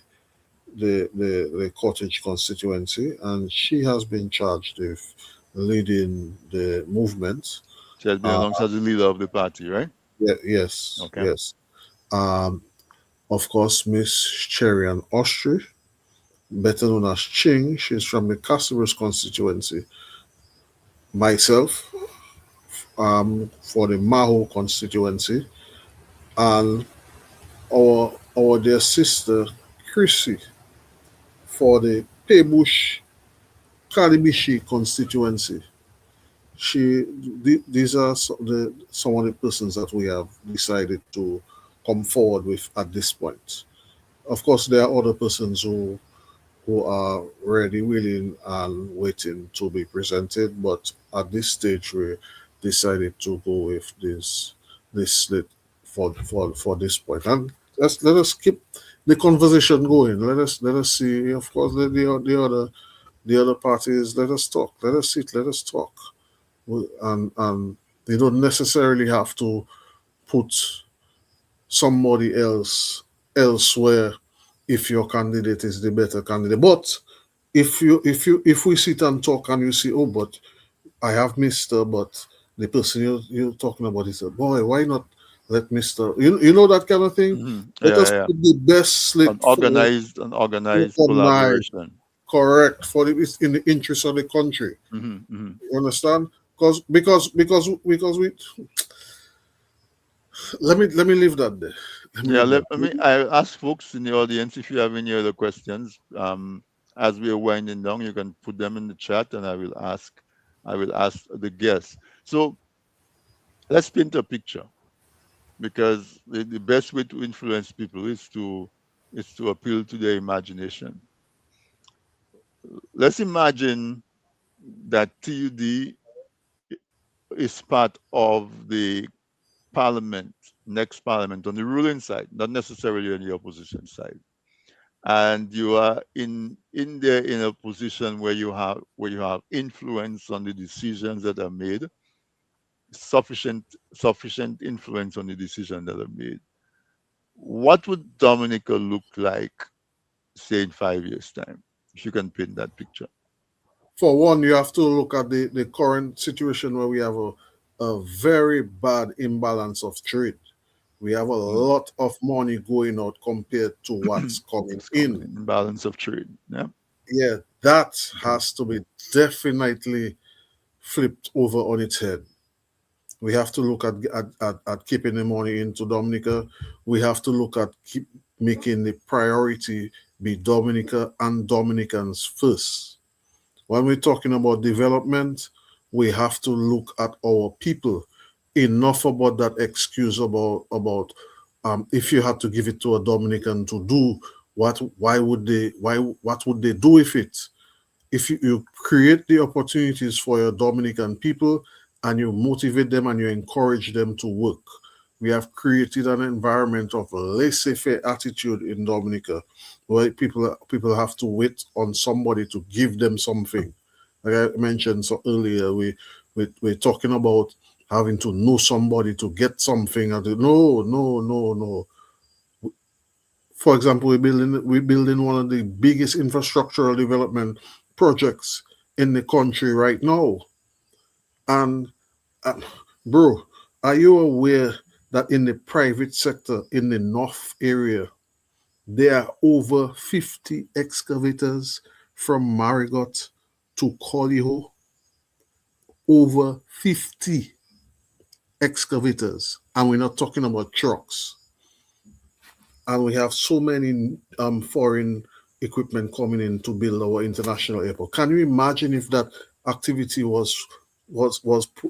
cottage constituency, and she has been charged with leading the movement. She has been Uh, announced as the leader of the party, right? yes, Okay. yes. Um, of course, Miss Cherian Austri, better known as Ching, she's from the Castlereagh constituency. Myself, for the Maho constituency, and our dear sister Chrissy for the Pebush Kalibishi constituency. these are some of the persons that we have decided to come forward with at this point. Of course, there are other persons who are ready, willing, and waiting to be presented. But at this stage, we decided to go with this slate for this point. And let us keep the conversation going. Let us see. Of course, the other parties. Let us talk. Let us sit. Let us talk. And they don't necessarily have to put somebody else elsewhere if your candidate is the better candidate. But if we sit and talk and you see, oh, but I have Mister, but the person you're talking about is a boy. Why not let Mister? You know that kind of thing. Let Yeah, us yeah. put the best slate forward, An organized organized, collaboration. correct for it's in the interest of the country. Hmm. You understand? Because we let me leave that there. Let me Yeah, leave that. I ask folks in the audience if you have any other questions. As we are winding down, you can put them in the chat, and I will ask the guests. So let's paint a picture, because the best way to influence people is to appeal to their imagination. Let's imagine that TUD is part of the parliament, next parliament on the ruling side, not necessarily on the opposition side. And you are in there in a position where you have influence on the decisions that are made, sufficient sufficient influence on the decisions that are made. What would Dominica look like, say, in 5 years' time, if you can paint that picture? For one, you have to look at the current situation where we have a very bad imbalance of trade. We have a Mm. lot of money going out compared to what's coming What's coming in. in balance of trade? Yeah. Yeah, that Okay. has to be definitely flipped over on its head. We have to look at keeping the money into Dominica. We have to look at keep making the priority be Dominica and Dominicans first. When we're talking about development, we have to look at our people. Enough about that excuse about if you had to give it to a Dominican to do what, what would they do with it? If you create the opportunities for your Dominican people and you motivate them and you encourage them to work, we have created an environment of a laissez-faire attitude in Dominica, where people have to wait on somebody to give them something. Like I mentioned so earlier, we're talking about having to know somebody to get something. And no, no, no, no. For example, we're building one of the biggest infrastructural development projects in the country right now. And uh, bro, are you aware that in the private sector in the north area, there are over 50 excavators from Marigot to Colliho? Over 50 excavators, and we're not talking about trucks. And we have so many foreign equipment coming in to build our international airport. Can you imagine if that activity was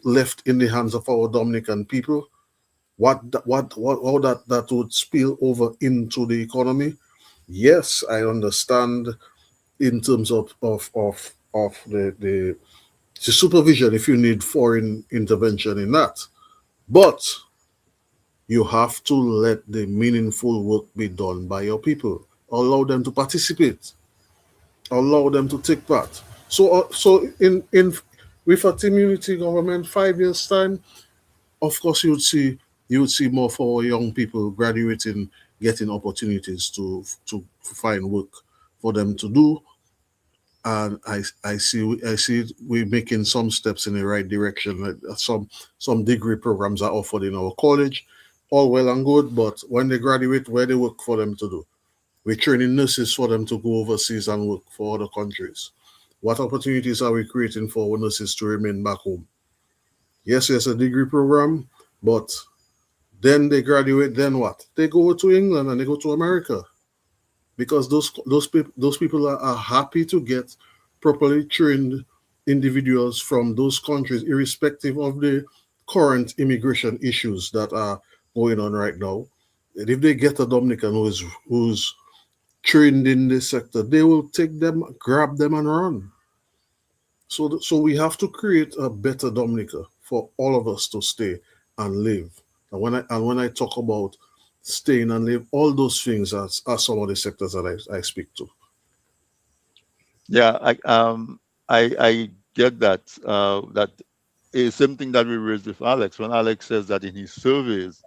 left in the hands of our Dominican people? What how that would spill over into the economy? Yes, I understand in terms of the supervision if you need foreign intervention in that, but you have to let the meaningful work be done by your people. Allow them to participate. Allow them to take part. So in with a community government, 5 years time, of course you would see more for young people graduating, getting opportunities to find work for them to do. And I see we're making some steps in the right direction. Like some degree programs are offered in our college, all well and good, but when they graduate, where they work for them to do? We're training nurses for them to go overseas and work for other countries. What opportunities are we creating for our nurses to remain back home? Yes, there's a degree program, but then they graduate, then what? They go to England and they go to America because those people are happy to get properly trained individuals from those countries, irrespective of the current immigration issues that are going on right now. And if they get a Dominican who's trained in this sector, they will take them, grab them, and run. So we have to create a better Dominica for all of us to stay and live. And when I talk about staying and live, all those things are some of the sectors that I speak to. Yeah, I get that. That is something that we raised with Alex when Alex says that in his surveys,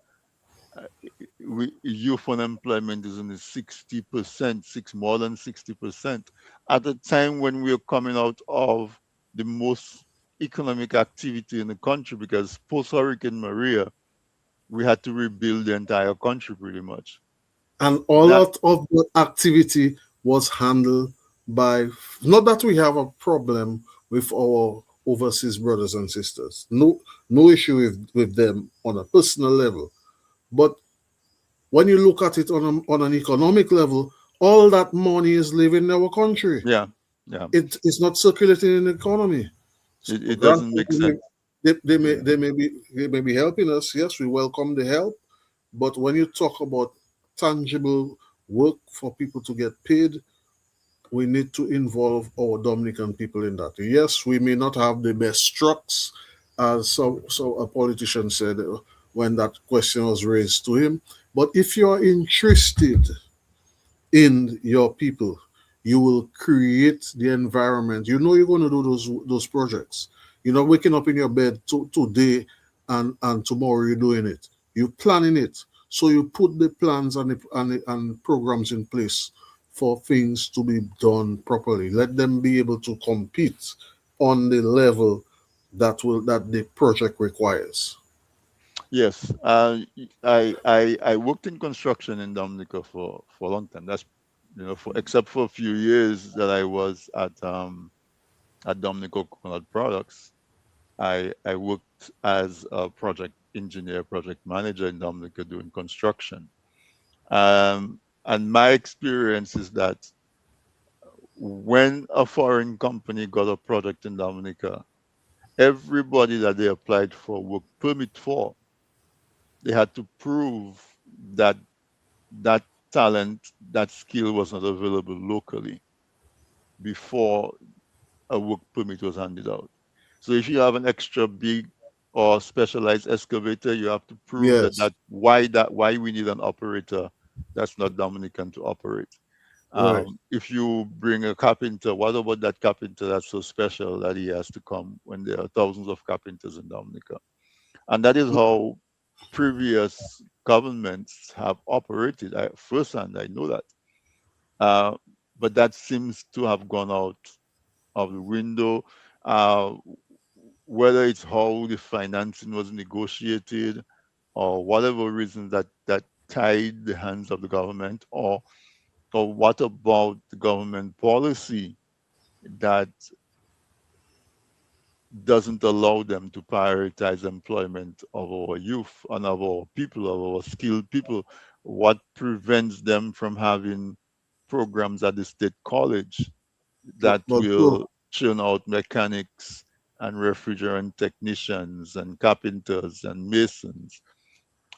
youth unemployment is in the 60%, more than 60%, at a time when we are coming out of the most economic activity in the country, because post Hurricane Maria, we had to rebuild the entire country pretty much. And all That of the activity was handled by, not that we have a problem with our overseas brothers and sisters, no issue with them on a personal level, but when you look at it on an economic level, all that money is leaving our country. yeah, yeah, It's not circulating in the economy. So it doesn't granted, make sense. Yeah. they may be helping us. Yes, we welcome the help. But when you talk about tangible work for people to get paid, we need to involve our Dominican people in that. Yes, we may not have the best trucks, as so a politician said when that question was raised to him. But if you're interested in your people, you will create the environment. You know you're going to do those projects. You're not waking up in your bed today and tomorrow you're doing it. You're planning it. So you put the plans and programs in place for things to be done properly. Let them be able to compete on the level that the project requires. Yes, I worked in construction in Dominica for a long time. That's, for except for a few years that I was at Dominico Coconut Products. I worked as a project engineer, project manager in Dominica doing construction. And my experience is that when a foreign company got a project in Dominica, everybody that they applied for work permit for, they had to prove that that talent, that skill was not available locally before a work permit was handed out. So if you have an extra big or specialized excavator, you have to prove that Yes, why we need an operator that's not Dominican to operate. right. If you bring a carpenter, what about that carpenter that's so special that he has to come when there are thousands of carpenters in Dominica? And that is how previous governments have operated. Firsthand, I know that. Uh, but that seems to have gone out of the window. Uh, whether it's how the financing was negotiated or whatever reason that tied the hands of the government, or what about the government policy that doesn't allow them to prioritize employment of our youth and of our people, of our skilled people? What prevents them from having programs at the state college that But will churn out mechanics and refrigerant technicians and carpenters and masons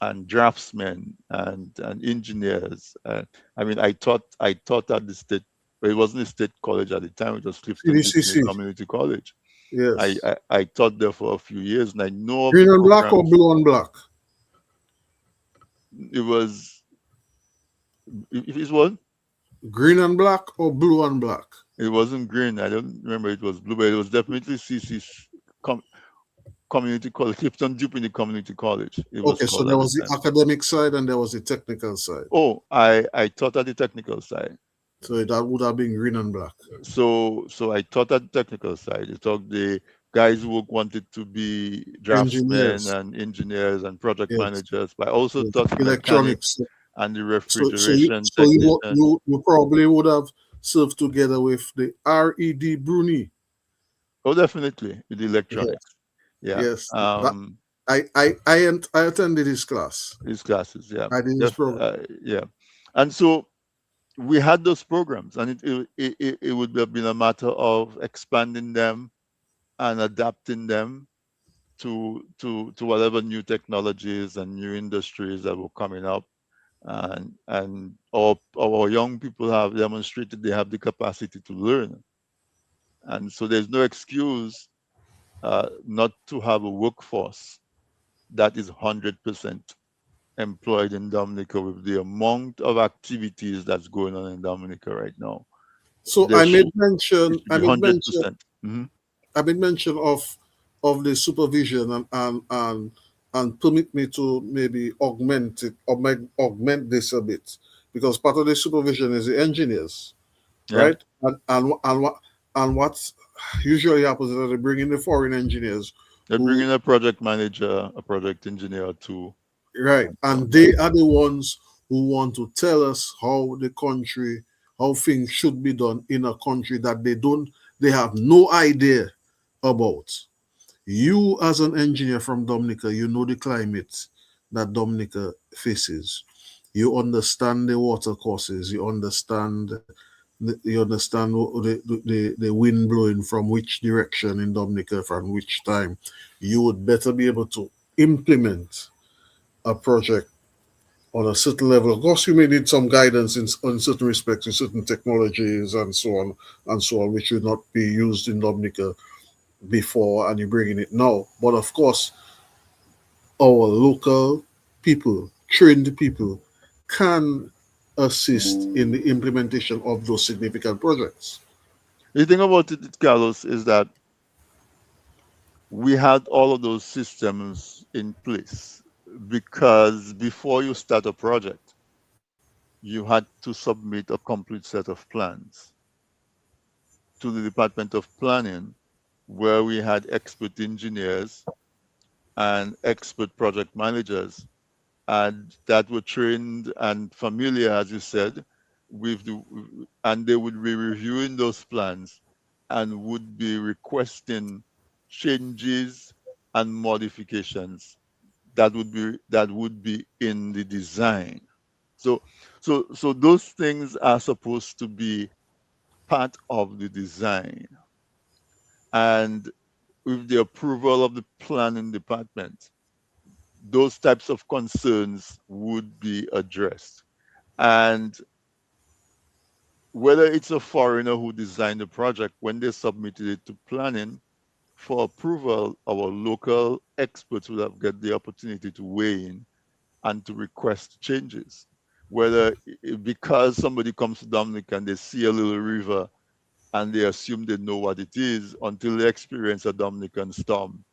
and draftsmen and engineers? I mean, I taught at the state, but it wasn't a state college at the time. It was Clifton Dupont CDCC, Community College. I, yes. I I taught there for a few years, and I know of the Green and black or programs. blue and black? It was if it was Green and black or blue and black? it wasn't green. I don't remember it was blue, but it was definitely Com- Community College, Clifton Dupont Community College. It was Okay, so called there at the was the time. academic side and there was the technical side. Oh, I taught at the technical side. So that would have been green and black. So I taught at the technical side. I taught the guys who wanted to be draftsmen Engineers, and engineers and project yes, managers, but I also yes. taught the Electronics. mechanics and the So you refrigeration so you technicians. you probably would have served together with the RED Bruni. Oh, definitely with the Yes, electronics. Yeah. yes. That I attended his class. These classes. Yeah. I did his program. Yeah. And so we had those programs, and it would have been a matter of expanding them and adapting them to whatever new technologies and new industries that were coming up. And our young people have demonstrated they have the capacity to learn. And so there's no excuse not to have a workforce that is 100% employed in Dominica with the amount of activities that's going on in Dominica right now. So There should, it should I be made mention 100%. Hmm. I made mention of the supervision and permit me to maybe augment this a bit, because part of the supervision is the engineers, Yeah, right? And what usually happens is that they bring in the foreign engineers they bring who, in a project manager, a project engineer too, right, and so and on. Yeah. they are the ones who want to tell us how things should be done in a country that they have no idea about. You, as an engineer from Dominica, you know the climate that Dominica faces. You understand the water courses. You understand the wind blowing from which direction in Dominica from which time. You would better be able to implement a project on a certain level. Of course, you may need some guidance in certain respects, in certain technologies and so on, which would not be used in Dominica before, and you're bringing it now. But of course, our local people, trained people, can assist in the implementation of those significant projects. The thing about it, Carlos, is that we had all of those systems in place because before you start a project, you had to submit a complete set of plans to the Department of Planning, where we had expert engineers and expert project managers, and that were trained and familiar, as you said, with and they would be reviewing those plans and would be requesting changes and modifications that would be in the design. So so those things are supposed to be part of the design, and with the approval of the planning department, those types of concerns would be addressed. And whether it's a foreigner who designed the project, when they submitted it to planning for approval, our local experts would have got the opportunity to weigh in and to request changes. Whether because somebody comes to Dominica and they see a little river and they assume they know what it is until they experience a Dominican storm,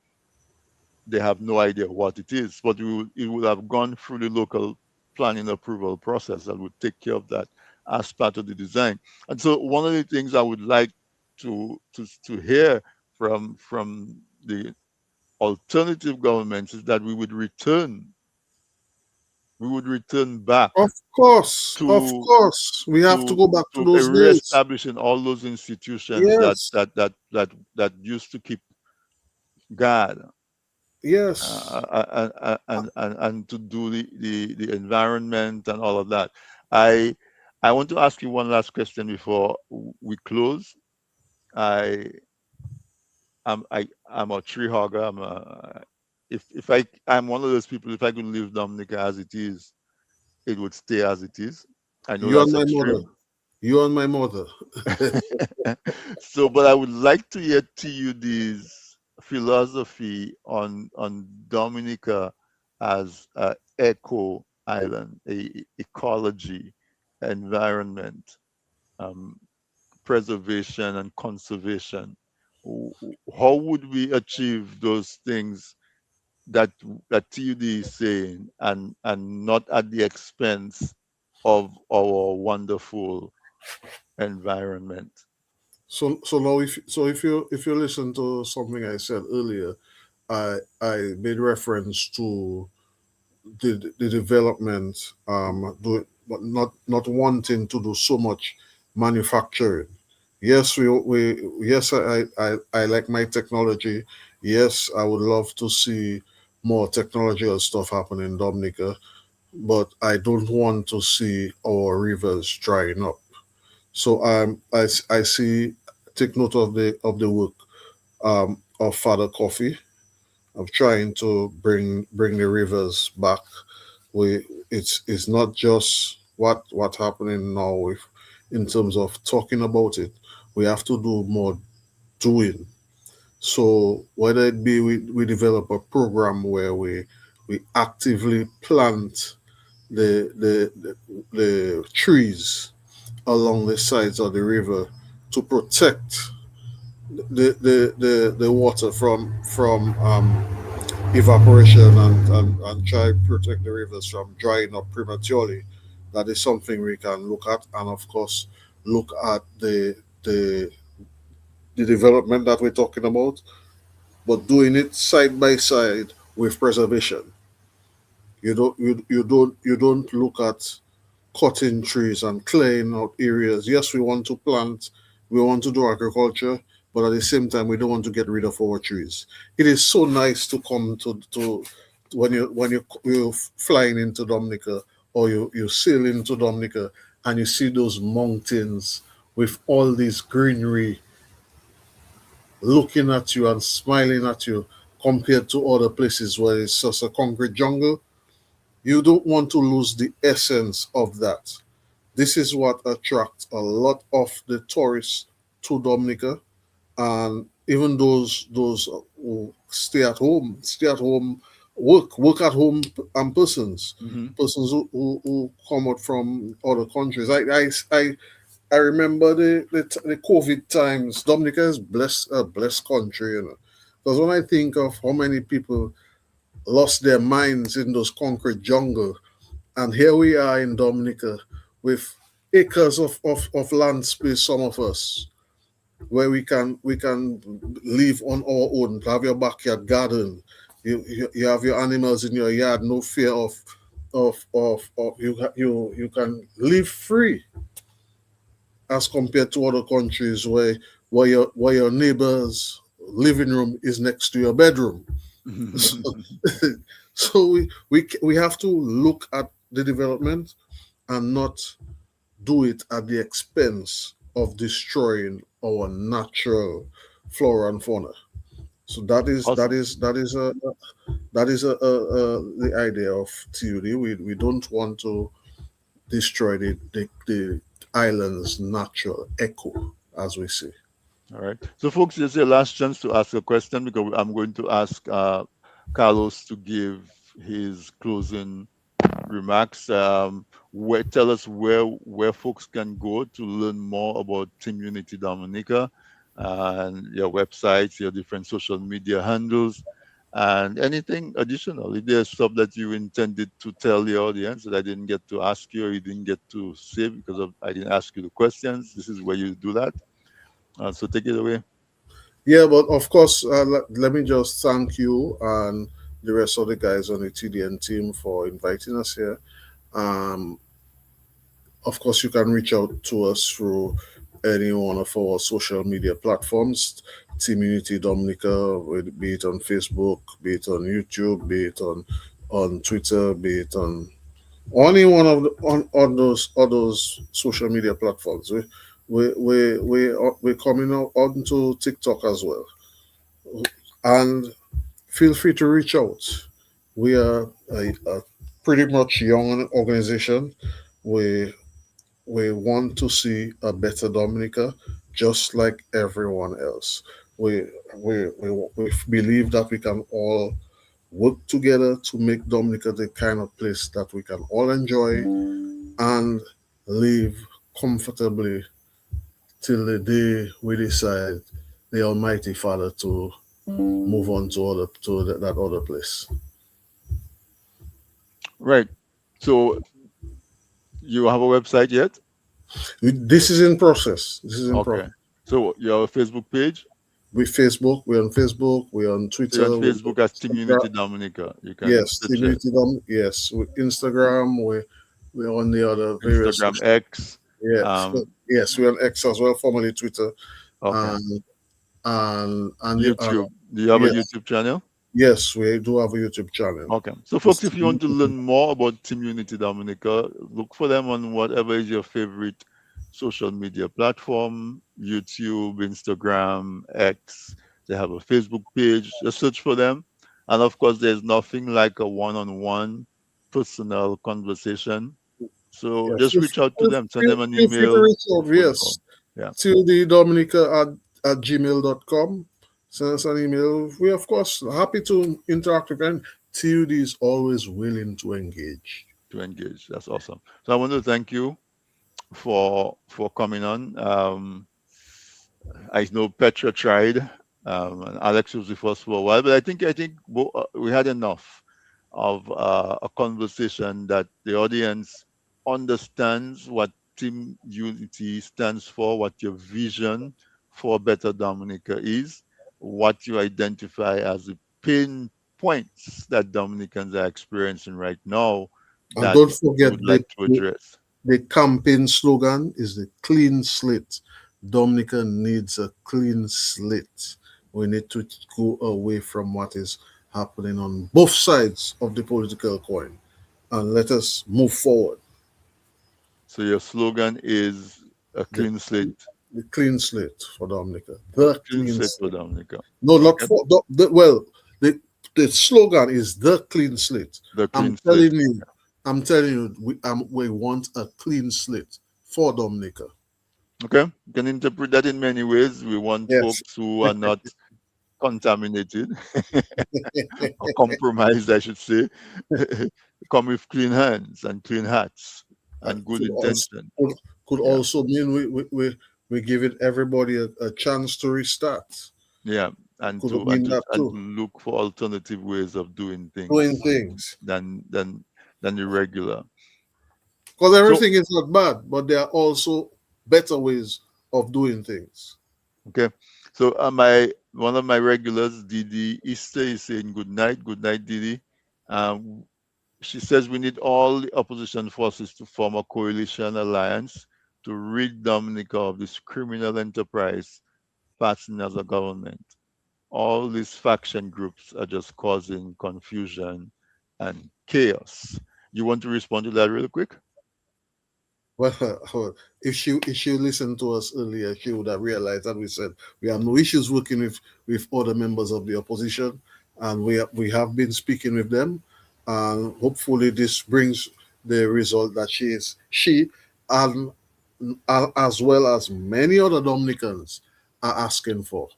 they have no idea what it is. But it would have gone through the local planning approval process that would take care of that as part of the design. And so one of the things I would like to hear from the alternative governments is that we would return back Of to course, we have to to go back to to those days. reestablishing all those institutions that Yes, that that that that used to keep guard, yes. and to do the environment and all of that. I I want to ask you one last question before we close. I I'm a tree hugger. I'm one of those people. If I could leave Dominica as it is, it would stay as it is. I know You and that's my mother. extreme. You and my mother. So, but I would like to hear TUD's philosophy on Dominica as a eco island, a ecology, environment, um, preservation and conservation. How would we achieve those things that that TUD is saying, and not at the expense of our wonderful environment? So now, if you listen to something I said earlier, I made reference to the development, but not wanting to do so much manufacturing. Yes, I like my technology. Yes, I would love to see more technological stuff happen in Dominica, but I don't want to see our rivers drying up. So I see, take note of the work of Father Coffee, of trying to bring the rivers back. We it's not just what happening now with in terms of talking about it. We have to do more doing. So whether it be we develop a program where we actively plant the trees along the sides of the river to protect the water from evaporation and try to protect the rivers from drying up prematurely. That is something we can look at, and of course look at the the development that we're talking about, but doing it side by side with preservation. You don't look at cutting trees and clearing out areas. Yes, we want to plant, we want to do agriculture, but at the same time, we don't want to get rid of our trees. It is so nice to come to when you're flying into Dominica or you sail into Dominica and you see those mountains with all this greenery looking at you and smiling at you compared to other places where it's just a concrete jungle. You don't want to lose the essence of that. This is what attracts a lot of the tourists to Dominica, and even those who stay at home, work at home, and Hmm. persons who come out from other countries. I remember the COVID times. Dominica is blessed a blessed country, because when I think of how many people lost their minds in those concrete jungle, and here we are in Dominica with acres of land space, some of us, where we can live on our own, have your backyard garden. You have your animals in your yard, no fear of you can live free as compared to other countries where your neighbor's living room is next to your bedroom. So, so we have to look at the development and not do it at the expense of destroying our natural flora and fauna. So Awesome. the idea of TUD. We don't want to destroy the island's natural echo, as we say. All right. So, folks, this is your last chance to ask a question because I'm going to ask Carlos to give his closing remarks. Tell us where folks can go to learn more about Team Unity Dominica, and your websites, your different social media handles, and anything additional. If there's stuff that you intended to tell the audience that I didn't get to ask you or you didn't get to say because I didn't ask you the questions, this is where you do that. So take it away. Yeah, but of course, let me just thank you and the rest of the guys on the TDN team for inviting us here. Um, of course, you can reach out to us through any one of our social media platforms. Team Unity Dominica, be it on Facebook, be it on YouTube, be it on Twitter, be it on any one of on those social media platforms. We're coming out onto TikTok as well, and feel free to reach out. We are a pretty much young organization. We we want to see a better Dominica, just like everyone else. We we believe that we can all work together to make Dominica the kind of place that we can all enjoy and live comfortably till the day we decide the Almighty Father to move on to that other place. Right. So you have a website yet? This is in process. This is in Okay. process. So your Facebook page. We Facebook, we're on Facebook, we're on So you're on Twitter, we're on Facebook as Team Instagram. Unity Dominica. You can Yes, search there. Community Dom. Yes, with Instagram. We're on the other various Instagram social. X. Yes, Um, yes, we're on X as well, formerly Twitter, okay. and and YouTube. Do you have a yes, YouTube channel? yes, we do have a YouTube channel. Okay. So, It's folks, if you want to Community- learn more about Team Unity Dominica, look for them on whatever is your favorite social media platform: YouTube, Instagram, X, They have a Facebook page. Just search for them. And of course, there's nothing like a one-on-one personal conversation. So Yes. just reach out to them, send them an Feel free to email reach or out, phone yes. call. Yeah. TUD Dominica at gmail.com. Send us an email. We, of course, happy to interact with them. TUD is always willing to engage. To engage. That's awesome. So I want to thank you for coming on. I know Petra tried, and Alex was with us for a while, but I think we had enough of a conversation that the audience understands what Team Unity stands for, what your vision for Better Dominica is, what you identify as the pain points that Dominicans are experiencing right now And that don't you forget would like to address. the campaign slogan is the clean slate. Dominica needs a clean slate. We need to go away from what is happening on both sides of the political coin and let us move forward. So your slogan is a The, clean slate, the clean slate for Dominica. a The clean clean slate for slate. Dominica. No, not Okay, for well. The slogan is the clean slate. the I'm clean slate. telling you, we want a clean slate for Dominica. Okay, you can interpret that in many ways. We want Yes. folks who are not contaminated or compromised, I should say, come with clean hands and clean hearts and good Could also intention. could Yeah, also mean we giving everybody a chance to restart. yeah, and Could to mean that and too. to look for alternative ways of doing Doing things things. than than than the regular. Because So everything is not bad, but there are also better ways of doing things. okay, so my one of my regulars, Didi Easter, is saying good night, Didi. Um, she says we need all the opposition forces to form a coalition alliance to rid Dominica of this criminal enterprise passing as a government. All these faction groups are just causing confusion and chaos. You want to respond to that real quick? Well, if she listened to us earlier, she would have realized that we said we have no issues working with other members of the opposition, and we have been speaking with them, and hopefully this brings the result that she and as well as many other Dominicans are asking for,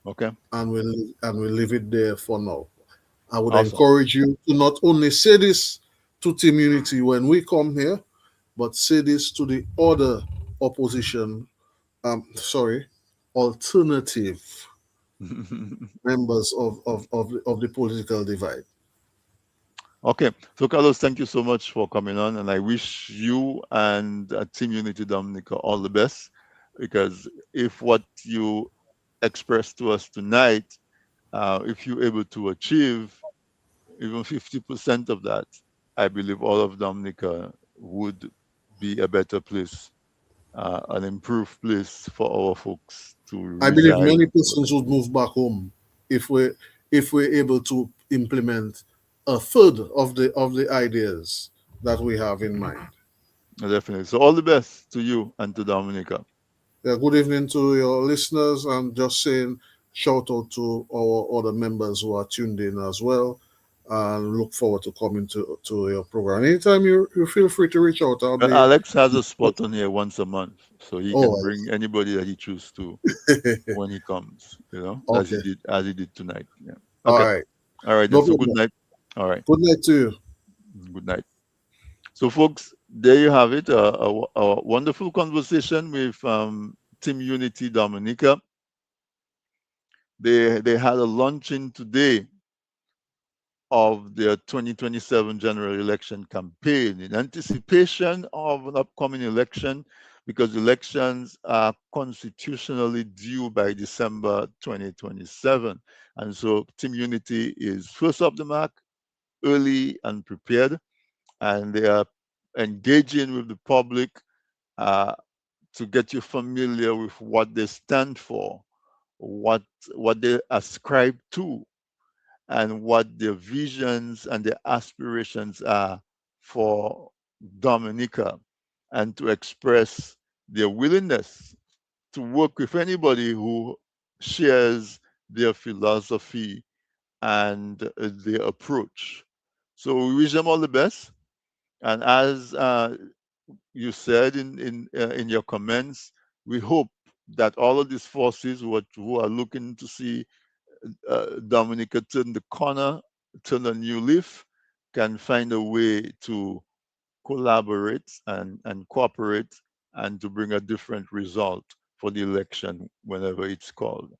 Okay, and we'll leave it there for now. I would awesome. encourage you to not only say this to Team Unity when we come here, but say this to the other opposition, sorry, alternative members of the political divide. Okay, so Carlos, thank you so much for coming on, and I wish you and Team Unity Dominica all the best, because if what you expressed to us tonight, if you're able to achieve even 50% of that, I believe all of Dominica would be a better place, an improved place for our folks to I believe reside. many persons would move back home if we're able to implement a third of the ideas that we have in mind. Definitely. So all the best to you and to Dominica. Yeah, good evening to your listeners. I'm just saying shout out to our other members who are tuned in as well. And look forward to coming to your program. Anytime you feel free to reach out, I'll be. Alex has a spot on here once a month, so he can Oh, bring anybody that he chooses to when he comes. okay. As he did tonight. Yeah. All Okay. right. All right then. No So good problem. night. All right. Good night to you. Good night. So folks, there you have it. A wonderful conversation with Team Unity Dominica. They had a luncheon today of their 2027 general election campaign in anticipation of an upcoming election, because elections are constitutionally due by December 2027. And so Team Unity is first up the mark, early and prepared, and they are engaging with the public uh, to get you familiar with what they stand for, what what they ascribe to, and what their visions and their aspirations are for Dominica, and to express their willingness to work with anybody who shares their philosophy, and their approach. So we wish them all the best. And as you said in your comments, we hope that all of these forces who are looking to see Dominica turn the corner, turn a new leaf, can find a way to collaborate and cooperate and to bring a different result for the election whenever it's called.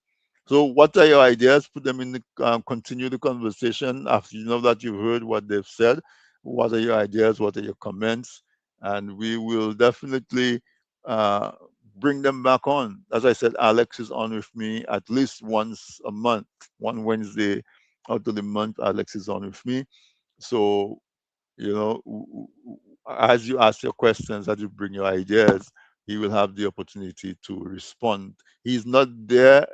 So, what are your ideas? Put them in the continue the conversation after you know that you've heard what they've said. What are your ideas? What are your comments? And we will definitely uh, bring them back on. As I said, Alex is on with me at least once a month, one Wednesday out of the month. Alex is on with me. So you know, as you ask your questions, as you bring your ideas, he will have the opportunity to respond. He's not there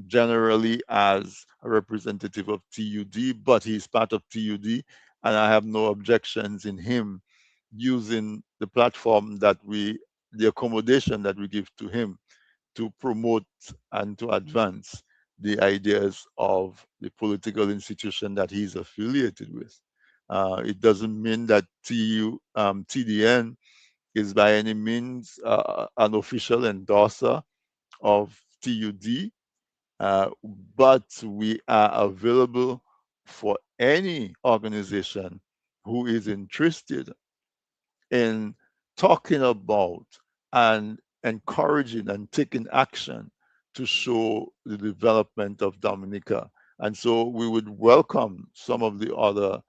generally as a representative of TUD, but he's part of TUD, and I have no objections in him using the platform the accommodation that we give to him to promote and to advance the ideas of the political institution that he's affiliated with. It doesn't mean that TDN is by any means an official endorser of TUD, uh, but we are available for any organization who is interested in talking about and encouraging and taking action to show the development of Dominica. And so we would welcome some of the other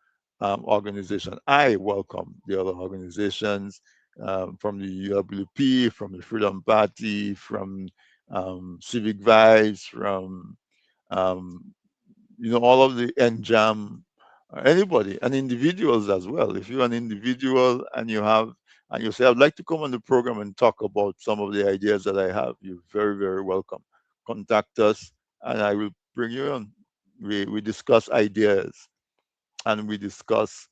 organizations. I welcome the other organizations from the UWP, from the Freedom Party, from Civic Vice, from um, all of the NJAM, anybody, and individuals as well. If you're an individual and you say, I'd like to come on the program and talk about some of the ideas that I have, you're very, very welcome. Contact us and I will bring you on. We discuss ideas and we discuss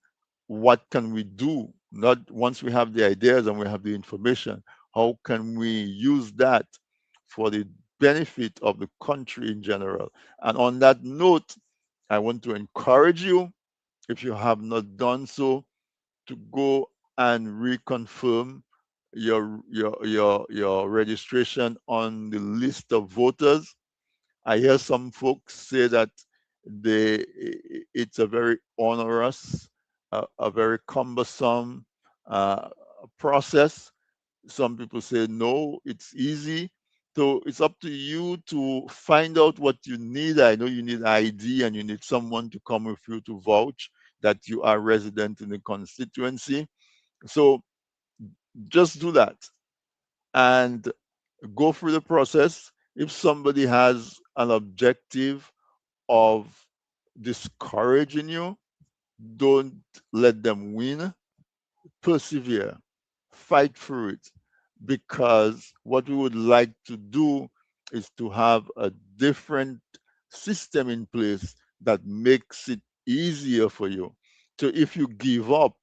what can we do, not once we have the ideas and we have the information, how can we use that for the benefit of the country in general. And on that note, I want to encourage you, if you have not done so, to go and reconfirm your registration on the list of voters. I hear some folks say that it's a very onerous, a very cumbersome uh, process. Some people say no, it's easy. So it's up to you to find out what you need. I know you need ID and you need someone to come with you to vouch that you are resident in the constituency. So just do that and go through the process. If somebody has an objective of discouraging you, don't let them win. Persevere, fight through it, because what we would like to do is to have a different system in place that makes it easier for you. So if you give up,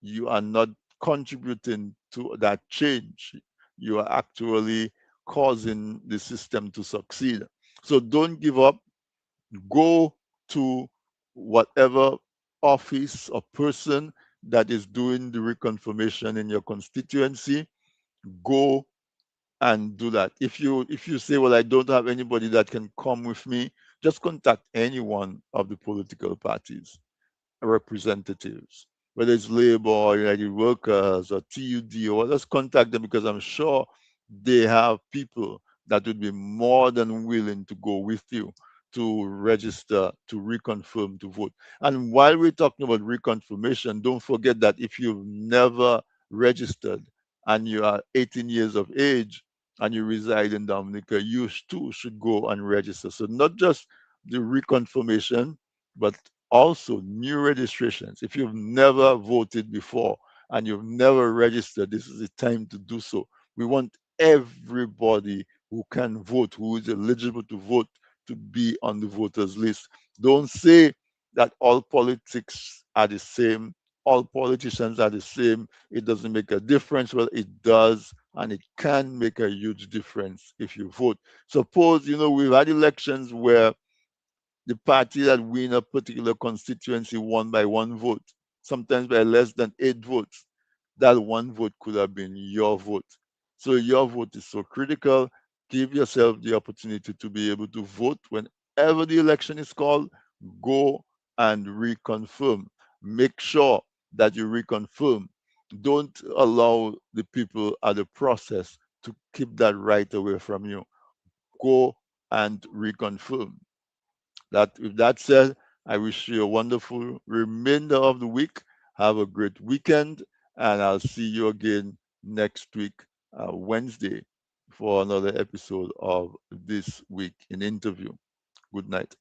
you are not contributing to that change. You are actually causing the system to succeed. So don't give up. Go to whatever office or person that is doing the reconfirmation in your constituency. Go and do that. If you say, well, I don't have anybody that can come with me, just contact any one of the political parties representatives, whether it's Labor or United Workers or TUD, or just contact them, because I'm sure they have people that would be more than willing to go with you to register, to reconfirm, to vote. And while we're talking about reconfirmation, don't forget that if you've never registered and you are 18 years of age and you reside in Dominica, you too should go and register. So not just the reconfirmation, but also new registrations. If you've never voted before and you've never registered, this is the time to do so. We want everybody who can vote, who is eligible to vote, to be on the voters list. Don't say that all politics are the same, all politicians are the same, it doesn't make a difference. Well, it does, and it can make a huge difference if you vote. Suppose, we've had elections where the party that win a particular constituency won by one vote, sometimes by less than 8 votes. That one vote could have been your vote. So your vote is so critical. Give yourself the opportunity to be able to vote whenever the election is called. Go and reconfirm. Make sure that you reconfirm. Don't allow the people at the process to keep that right away from you. Go and reconfirm. With that said, I wish you a wonderful remainder of the week. Have a great weekend, and I'll see you again next week, Wednesday, for another episode of This Week in Interview. Good night.